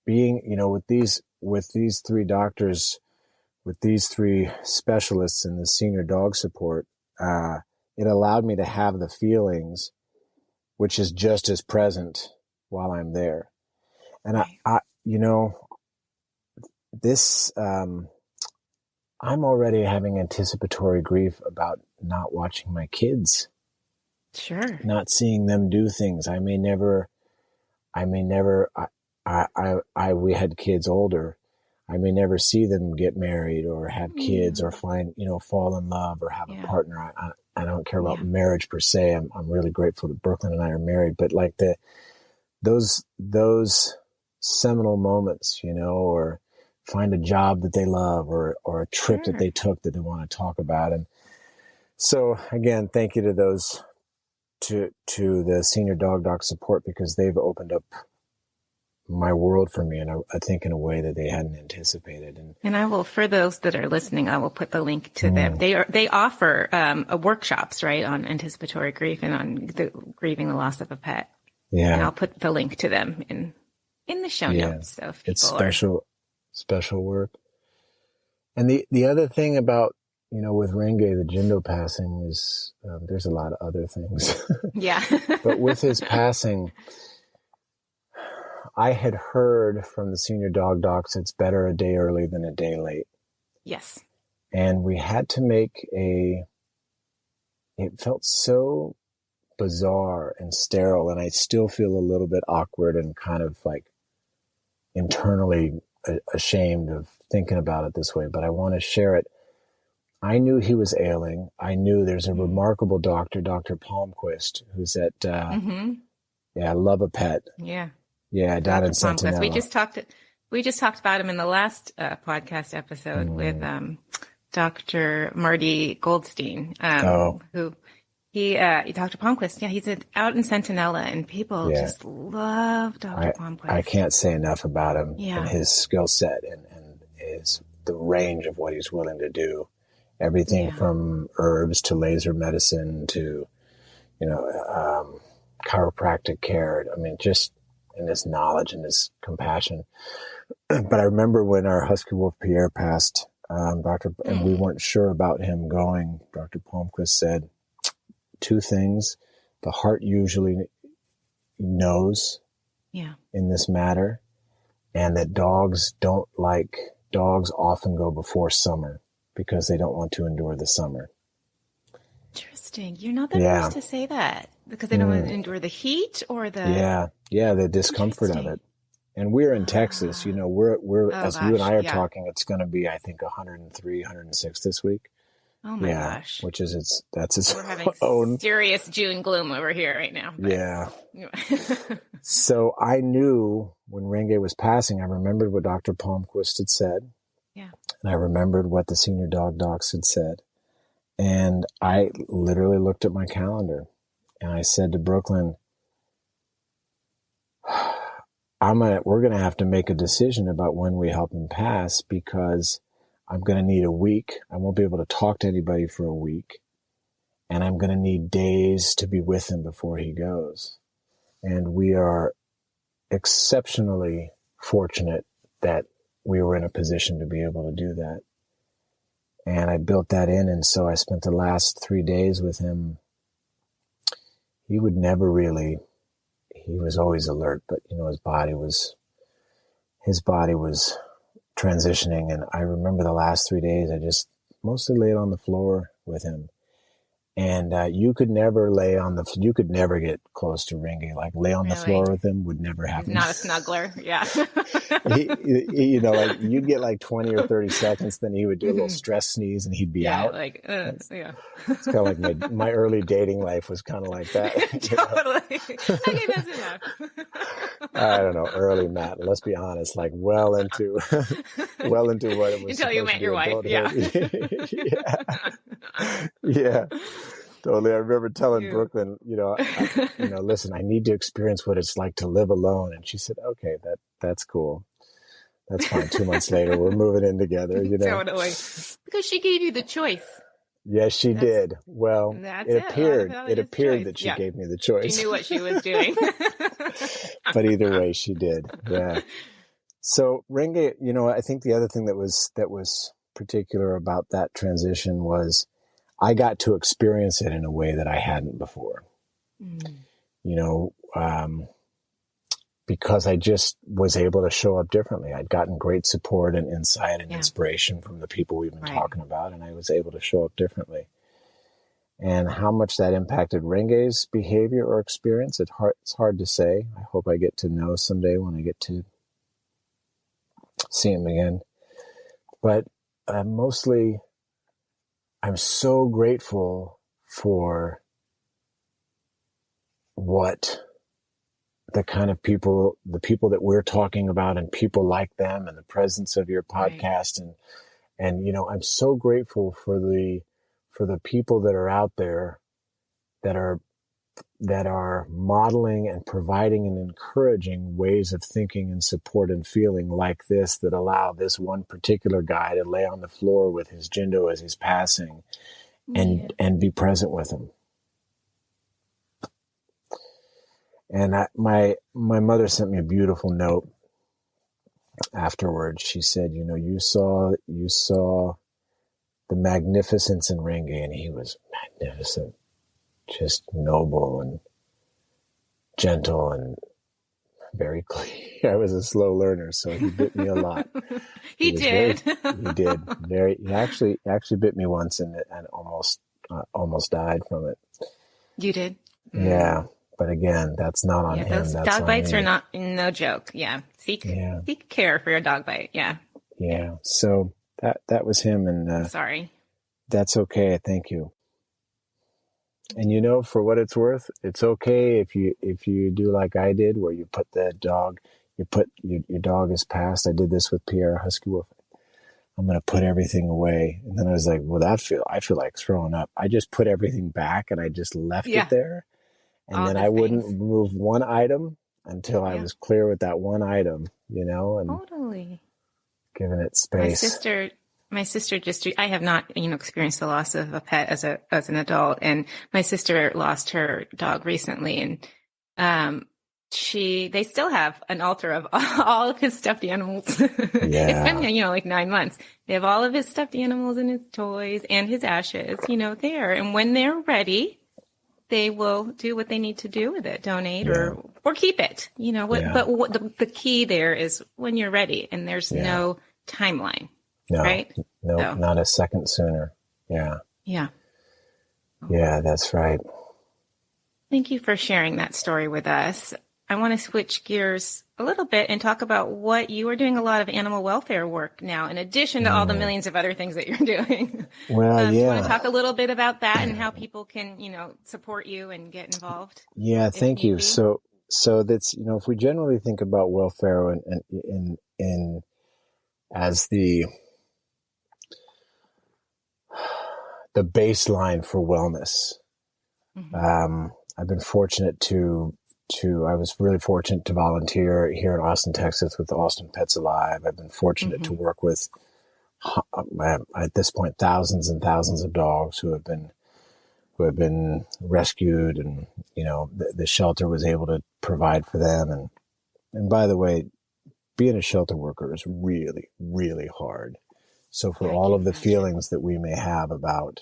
being, with these 3 doctors, with these 3 specialists in the senior dog support, it allowed me to have the feelings, which is just as present while I'm there. And right, this, I'm already having anticipatory grief about not watching my kids, sure, not seeing them do things. We had kids older. I may never see them get married or have kids yeah, or fall in love or have a yeah, partner. I don't care about yeah, marriage per se. I'm really grateful that Brooklyn and I are married, but like those seminal moments, or find a job that they love or a trip that Sure. they took that they want to talk about. And so again, thank you to those, to the senior dog doc support, because they've opened up my world for me, and I think in a way that they hadn't anticipated. And I will, for those that are listening, I will put the link to them. They offer workshops, right, on anticipatory grief and on grieving the loss of a pet. Yeah. And I'll put the link to them in the show notes. So if it's people special work. And the other thing about, with Renge, the Jindo passing is, there's a lot of other things. Yeah. But with his passing, I had heard from the senior dog docs, it's better a day early than a day late. Yes. And we had to make it felt so bizarre and sterile, and I still feel a little bit awkward and kind of like internally ashamed of thinking about it this way, but I want to share it. I knew he was ailing. I knew there's a remarkable doctor, Dr. Palmquist, who's at, Love a Pet. Yeah. Yeah, down in Sentinella. We just talked about him in the last podcast episode with Dr. Marty Goldstein, who Dr. Palmquist. Yeah, he's out in Sentinella, and people just love Dr. Palmquist. I can't say enough about him and his skill set and the range of what he's willing to do. Everything from herbs to laser medicine to, chiropractic care. I mean, just in his knowledge and his compassion. But I remember when our Husky Wolf Pierre passed, and we weren't sure about him going, Dr. Palmquist said 2 things. The heart usually knows in this matter, and that dogs often go before summer because they don't want to endure the summer. Interesting. You're not the first to say that, because they don't want to endure the heat or the... Yeah, the discomfort of it. And we're in Texas, we're as you and I are talking, it's going to be, I think, 103, 106 this week. Oh my gosh. Which is we're having own serious June gloom over here right now. But. Yeah. So I knew when Renge was passing, I remembered what Dr. Palmquist had said. Yeah. And I remembered what the senior dog docs had said. And I literally looked at my calendar and I said to Brooklyn, we're going to have to make a decision about when we help him pass, because I'm going to need a week. I won't be able to talk to anybody for a week. And I'm going to need days to be with him before he goes. And we are exceptionally fortunate that we were in a position to be able to do that. And I built that in. And so I spent the last 3 days with him. He would never really, he was always alert, but his body was transitioning. And I remember the last 3 days, I just mostly laid on the floor with him. And you could never get close to Renge. Like lay on the floor with him would never happen. He's not a snuggler. Yeah. Like you'd get like 20 or 30 seconds, then he would do a little stress sneeze and he'd be out. It's kind of like my early dating life was kind of like that. Totally. Okay, that's enough. I don't know. Early, Matt, let's be honest, like well into what it was. Until you met your wife. Yeah. Yeah. Totally. I remember telling Brooklyn, listen, I need to experience what it's like to live alone. And she said, okay, that's cool. That's fine. 2 months later, we're moving in together, Totally. Because she gave you the choice. Yes, she did. Well, it appeared that she gave me the choice. She knew what she was doing. But either way, she did. Yeah. So Renge, I think the other thing that was particular about that transition was I got to experience it in a way that I hadn't before. Because I just was able to show up differently. I'd gotten great support and insight and inspiration from the people we've been talking about, and I was able to show up differently. And how much that impacted Renge's behavior or experience, it's hard to say. I hope I get to know someday when I get to see him again. But mostly, I'm so grateful for what the kind of people, the people that we're talking about and people like them and the presence of your podcast. Right. And, I'm so grateful for the people that are out there that are modeling and providing and encouraging ways of thinking and support and feeling like this, that allow this one particular guy to lay on the floor with his Jindo as he's passing and be present with him. And my mother sent me a beautiful note afterwards. She said, you saw the magnificence in Renge, and he was magnificent, just noble and gentle and very clear. I was a slow learner, so he bit me a lot. He did. He did. He actually bit me once and almost died from it. You did? Yeah. But again, that's not on him. Those that's dog on bites me. are no joke. Yeah. Seek care for your dog bite. Yeah. Yeah. So that was him. And sorry. That's okay. Thank you. And for what it's worth, it's okay if you do like I did, where you put your dog is passed. I did this with Pierre Husky Wolf. I'm going to put everything away. And then I was like, well, I feel like throwing up. I just put everything back and I just left it there. And then I wouldn't move one item until I was clear with that one item, and totally giving it space. My sister I have not, experienced the loss of a pet as an adult. And my sister lost her dog recently, and they still have an altar of all of his stuffed animals. Yeah. It's been, like 9 months. They have all of his stuffed animals and his toys and his ashes, there. And when they're ready, they will do what they need to do with it, donate or keep it, but what the key there is when you're ready, and there's no timeline, right? No, not a second sooner. Yeah. Yeah. Yeah, that's right. Thank you for sharing that story with us. I want to switch gears a little bit and talk about what you are doing. A lot of animal welfare work now, in addition to all the millions of other things that you're doing. Well, do you want to talk a little bit about that and how people can, support you and get involved? Yeah, thank you. So that's, if we generally think about welfare and as the baseline for wellness, I've been fortunate I was really fortunate to volunteer here in Austin, Texas with Austin Pets Alive. I've been fortunate to work with, at this point, thousands and thousands of dogs who have been rescued, and, the shelter was able to provide for them. And by the way, being a shelter worker is really, really hard. So for all of the feelings that we may have about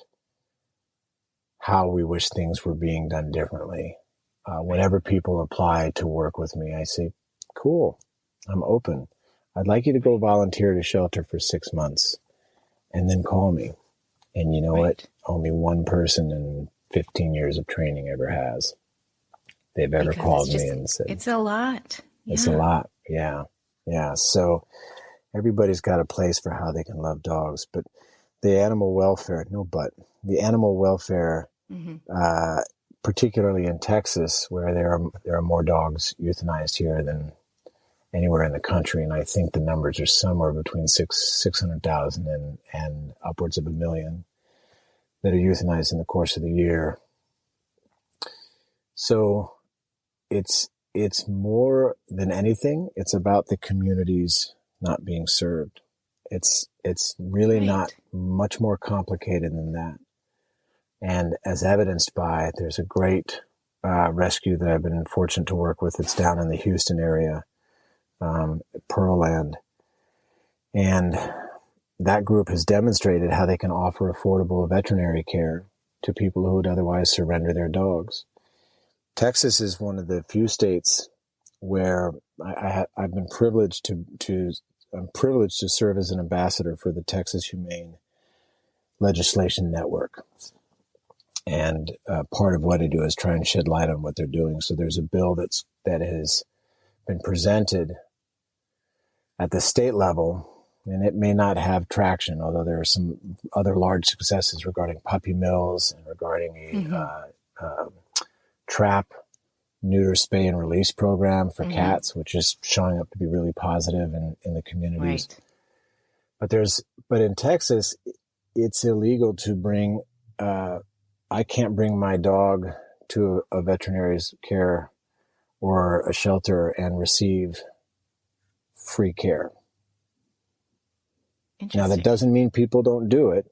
how we wish things were being done differently, whenever people apply to work with me, I say, cool, I'm open. I'd like you to go volunteer at a shelter for 6 months and then call me. And you know what? Only one person in 15 years of training ever has. They've ever called me and said, it's a lot. It's a lot. Yeah. Yeah. So everybody's got a place for how they can love dogs, but the animal welfare, particularly in Texas, where there are more dogs euthanized here than anywhere in the country, and I think the numbers are somewhere between 600,000 and upwards of 1 million that are euthanized in the course of the year. So it's more than anything, it's about the communities not being served. It's really not much more complicated than that. And as evidenced by, there's a great rescue that I've been fortunate to work with. It's down in the Houston area, Pearland. And that group has demonstrated how they can offer affordable veterinary care to people who would otherwise surrender their dogs. Texas is one of the few states where I've been privileged I'm privileged to serve as an ambassador for the Texas Humane Legislation Network. And part of what I do is try and shed light on what they're doing. So there's a bill that has been presented at the state level, and it may not have traction, although there are some other large successes regarding puppy mills and regarding a trap neuter spay and release program for Mm-hmm. cats, which is showing up to be really positive in the communities. Right. But in Texas, it's illegal to bring, I can't bring my dog to a veterinary's care or a shelter and receive free care. Now, that doesn't mean people don't do it.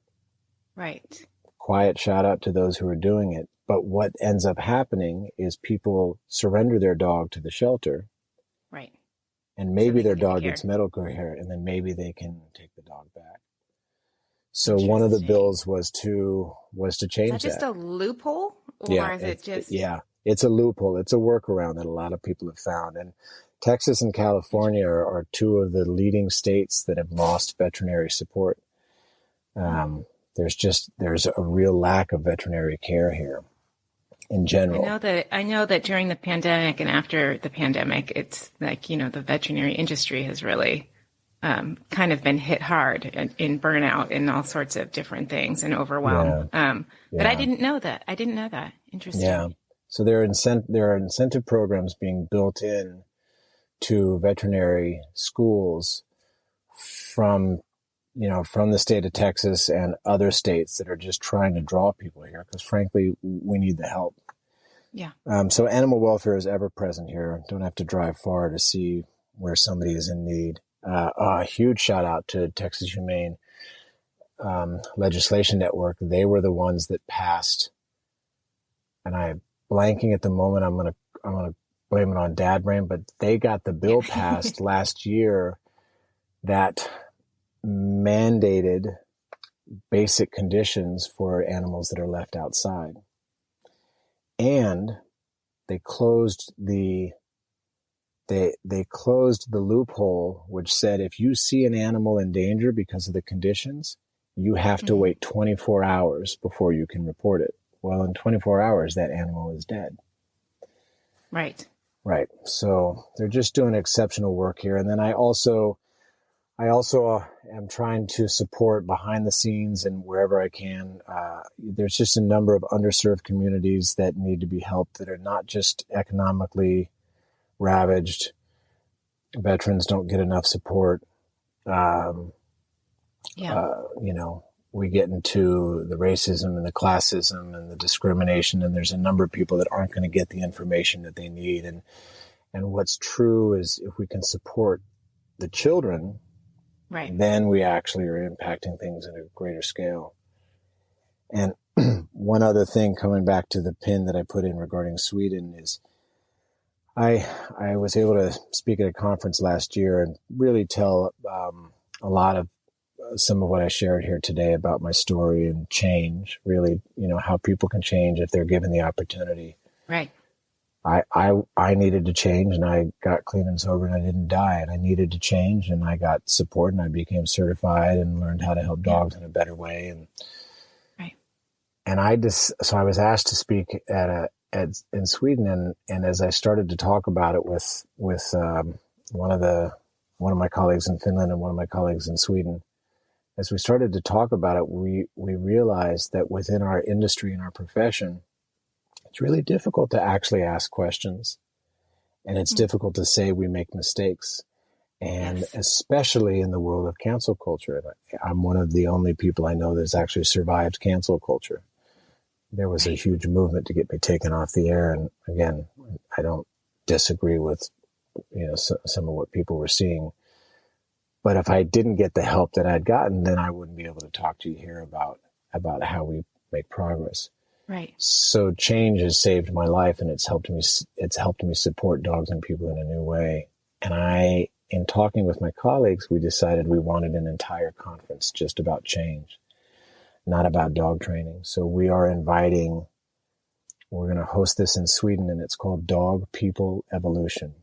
Right. Quiet shout out to those who are doing it. But what ends up happening is people surrender their dog to the shelter. Right. And maybe their dog gets medical care, and then maybe they can take the dog back. So one of the bills was to change that. Is that just a loophole? Or yeah, is it just... Yeah, it's a loophole. It's a workaround that a lot of people have found. And Texas and California are two of the leading states that have lost veterinary support. There's a real lack of veterinary care here in general. I know that during the pandemic and after the pandemic, it's like, the veterinary industry has really kind of been hit hard in burnout and all sorts of different things and overwhelm. But I didn't know that. Interesting. Yeah. So there are incentive programs being built in to veterinary schools from the state of Texas and other states that are just trying to draw people here because, frankly, we need the help. Yeah. So animal welfare is ever present here. Don't have to drive far to see where somebody is in need. A huge shout out to Texas Humane Legislation Network. They were the ones that passed, and I'm blanking at the moment. I'm gonna blame it on Dad Brain, but they got the bill passed last year that mandated basic conditions for animals that are left outside. And they closed the loophole, which said if you see an animal in danger because of the conditions, you have to wait 24 hours before you can report it. Well, in 24 hours, that animal is dead. Right. Right. So they're just doing exceptional work here. And then I also am trying to support behind the scenes and wherever I can. There's just a number of underserved communities that need to be helped that are not just economically ravaged. Veterans don't get enough support. We get into the racism and the classism and the discrimination, and there's a number of people that aren't going to get the information that they need. And what's true is if we can support the children, right, then we actually are impacting things at a greater scale. And one other thing, coming back to the pin that I put in regarding Sweden, is I was able to speak at a conference last year and really tell a lot of some of what I shared here today about my story and change, really, how people can change if they're given the opportunity. Right. I needed to change, and I got clean and sober, and I didn't die. And I needed to change, and I got support, and I became certified and learned how to help dogs in a better way. And right. And so I was asked to speak in Sweden, and as I started to talk about it with one of my colleagues in Finland and one of my colleagues in Sweden, as we started to talk about it, we realized that within our industry and our profession, it's really difficult to actually ask questions. And it's difficult to say we make mistakes. And especially in the world of cancel culture. I'm one of the only people I know that's actually survived cancel culture. There was a huge movement to get me taken off the air. And again, I don't disagree with, some of what people were seeing. But if I didn't get the help that I'd gotten, then I wouldn't be able to talk to you here about how we make progress. Right. So change has saved my life, and it's helped me support dogs and people in a new way. And in talking with my colleagues, we decided we wanted an entire conference just about change, not about dog training. So we're going to host this in Sweden, and it's called Dog People Evolution.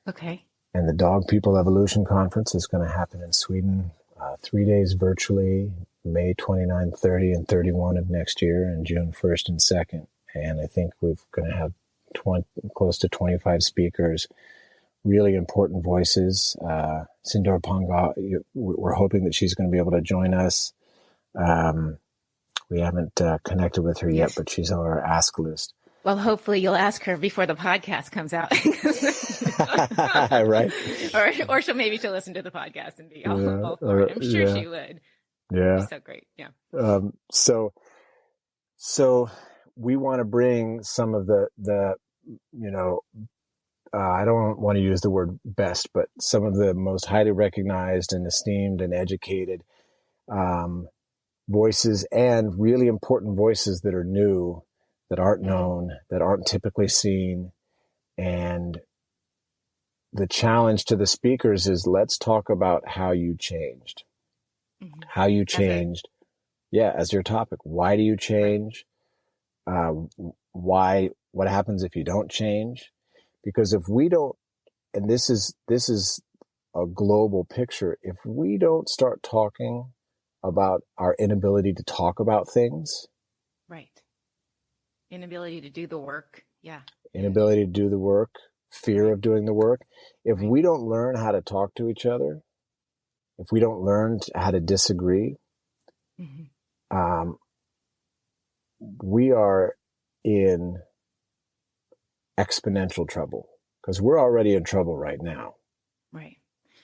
Okay. And the Dog People Evolution Conference is going to happen in Sweden, 3 days virtually, May 29, 30, and 31 of next year, and June 1st and 2nd. And I think we're going to have close to 25 speakers, really important voices. Sindor Panga, we're hoping that she's going to be able to join us. We haven't connected with her yet, but she's on our ask list. Well, hopefully you'll ask her before the podcast comes out. Right. Or she'll listen to the podcast and be all for it. I'm sure she would. Yeah. She's so great. Yeah. So we want to bring some of the I don't want to use the word best, but some of the most highly recognized and esteemed and educated voices, and really important voices that are new, that aren't known, that aren't typically seen. And the challenge to the speakers is, let's talk about how you changed. How you changed. As your topic. Why do you change? What happens if you don't change? Because if we don't, and this is a global picture, if we don't start talking about our inability to talk about things. Right. Inability to do the work. Yeah. Inability to do the work, fear of doing the work. If we don't learn how to talk to each other, if we don't learn how to disagree, we are in exponential trouble, because we're already in trouble right now. Right.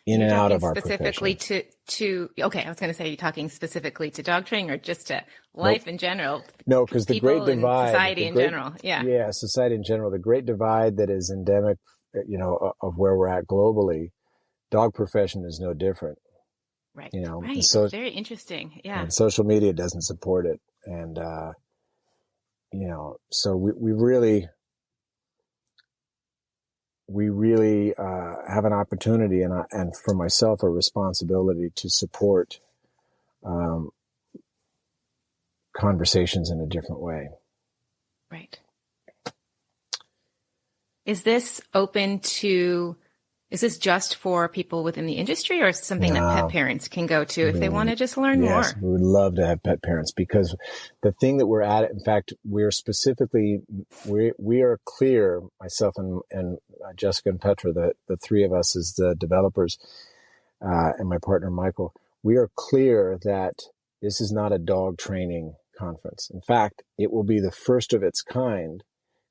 In and out of our specifically profession. okay, I was going to say, you're talking specifically to dog training or just to life in general? No, because the great divide, society in general. Yeah, society in general, the great divide that is endemic, of where we're at globally, dog profession is no different. Right. Right. So, it's very interesting. Yeah. And social media doesn't support it. And, so we really have an opportunity, and for myself, a responsibility to support conversations in a different way. Right. Is this just for people within the industry, or is it something that pet parents can go to if they want to just learn more? Yes, we would love to have pet parents, because the thing that we're at, in fact, we are clear, myself and Jessica and Petra, the three of us as the developers, and my partner, Michael, we are clear that this is not a dog training conference. In fact, it will be the first of its kind,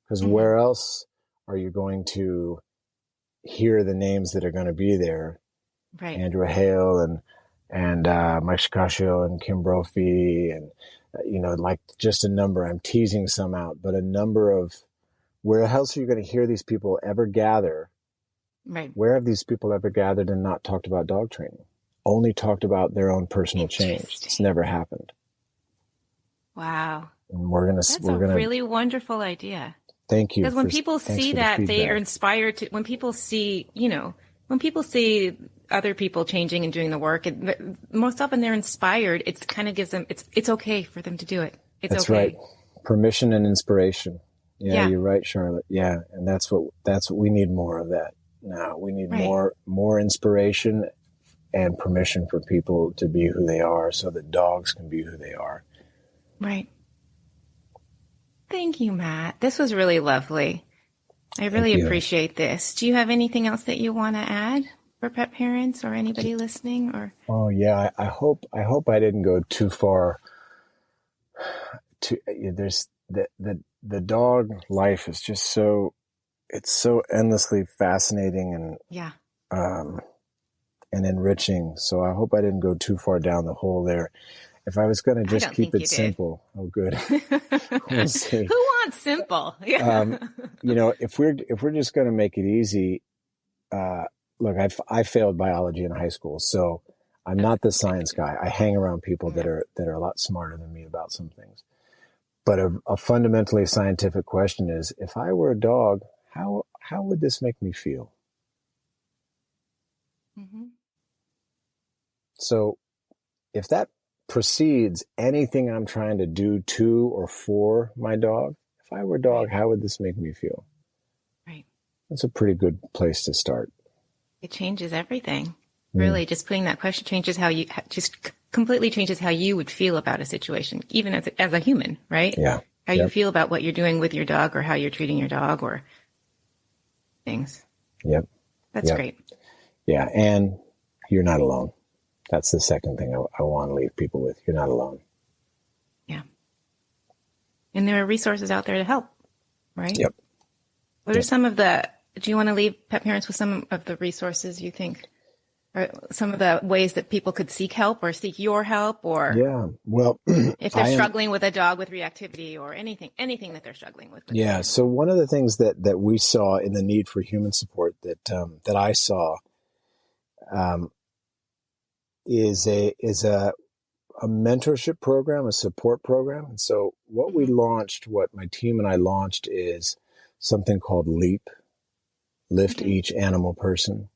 because where else are you going to hear the names that are going to be there? Right. Andrew Hale and Mike Shikashio and Kim Brophy, and like just a number. I'm teasing some out, but a number of, where else are you going to hear these people ever gather? Right. Where have these people ever gathered and not talked about dog training? Only talked about their own personal change. It's never happened. Wow. And that's a really wonderful idea. Thank you. Because when people see that, they are inspired to, when people see other people changing and doing the work, most often they're inspired. It kind of gives them, it's okay for them to do it. That's okay. Right. Permission and inspiration. Yeah, you're right, Charlotte. Yeah. And that's what we need more of that now. We need more inspiration and permission for people to be who they are, so that dogs can be who they are. Right. Thank you, Matt. This was really lovely. I really appreciate this. Do you have anything else that you want to add for pet parents or anybody listening? Or I hope I didn't go too far. There's the dog life is just it's so endlessly fascinating and enriching. So I hope I didn't go too far down the hole there. If I was going to just keep it simple, good. We'll see. Who wants simple? If we're just going to make it easy, look, I failed biology in high school, so I'm not the science guy. I hang around people that are a lot smarter than me about some things. But a fundamentally scientific question is: if I were a dog, how would this make me feel? Mm-hmm. So, if that precedes anything I'm trying to do to or for my dog, if I were a dog, how would this make me feel? Right. That's a pretty good place to start. It changes everything. Really, just putting that question changes completely changes how you would feel about a situation, even as a human, right? Yeah. How you feel about what you're doing with your dog, or how you're treating your dog, or things. Yep. That's great. Yeah. And you're not alone. That's the second thing I want to leave people with. You're not alone. Yeah. And there are resources out there to help. right? Yep. What are some of do you want to leave pet parents with some of the resources you think, or some of the ways that people could seek help or seek your help, or Yeah. Well, if they're struggling with a dog with reactivity or anything that they're struggling with? Yeah. So one of the things that we saw in the need for human support that I saw is a mentorship program, a support program. And so what my team and I launched is something called LEAP, Lift Each Animal Person.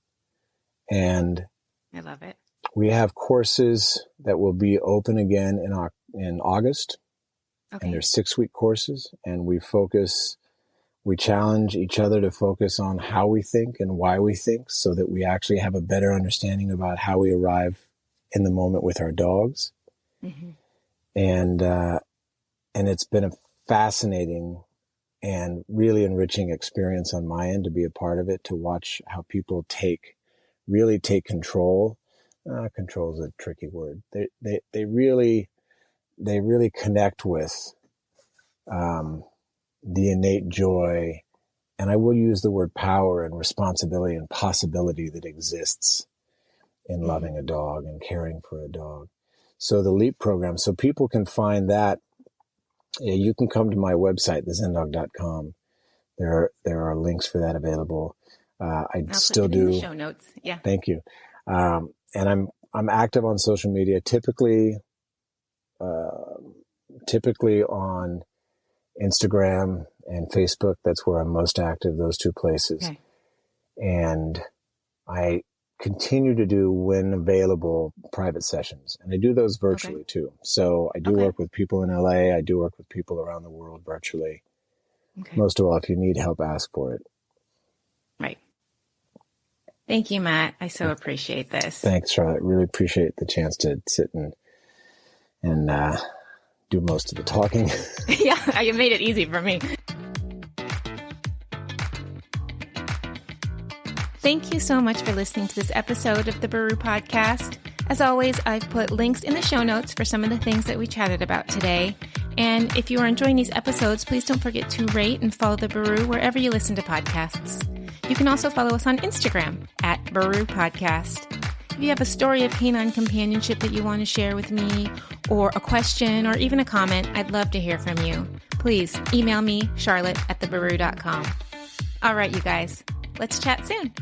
And I love it. we have courses that will be open again in August. Okay. And they're 6-week courses. And we challenge each other to focus on how we think and why we think, so that we actually have a better understanding about how we arrive in the moment with our dogs. Mm-hmm. And it's been a fascinating and really enriching experience on my end to be a part of it, to watch how people really take control. Control is a tricky word. They really connect with the innate joy, and I will use the word power and responsibility and possibility that exists in loving a dog and caring for a dog. So the LEAP program, so people can find that. You can come to my website, thezendog.com. There are links for that available. I still do. In the show notes. Yeah. Thank you. And I'm active on social media, typically on Instagram and Facebook. That's where I'm most active, those two places. Okay. And I continue to do, when available, private sessions. And I do those virtually too. So I do work with people in LA. I do work with people around the world virtually. Okay. Most of all, if you need help, ask for it. Right. Thank you, Matt. I so appreciate this. Thanks, Charlotte. Really appreciate the chance to sit and do most of the talking. Yeah, you made it easy for me. Thank you so much for listening to this episode of the Baru Podcast. As always, I've put links in the show notes for some of the things that we chatted about today. And if you are enjoying these episodes, please don't forget to rate and follow the Baru wherever you listen to podcasts. You can also follow us on Instagram at Baru Podcast. If you have a story of canine companionship that you want to share with me, or a question, or even a comment, I'd love to hear from you. Please email me, Charlotte@thebaru.com. All right, you guys, let's chat soon.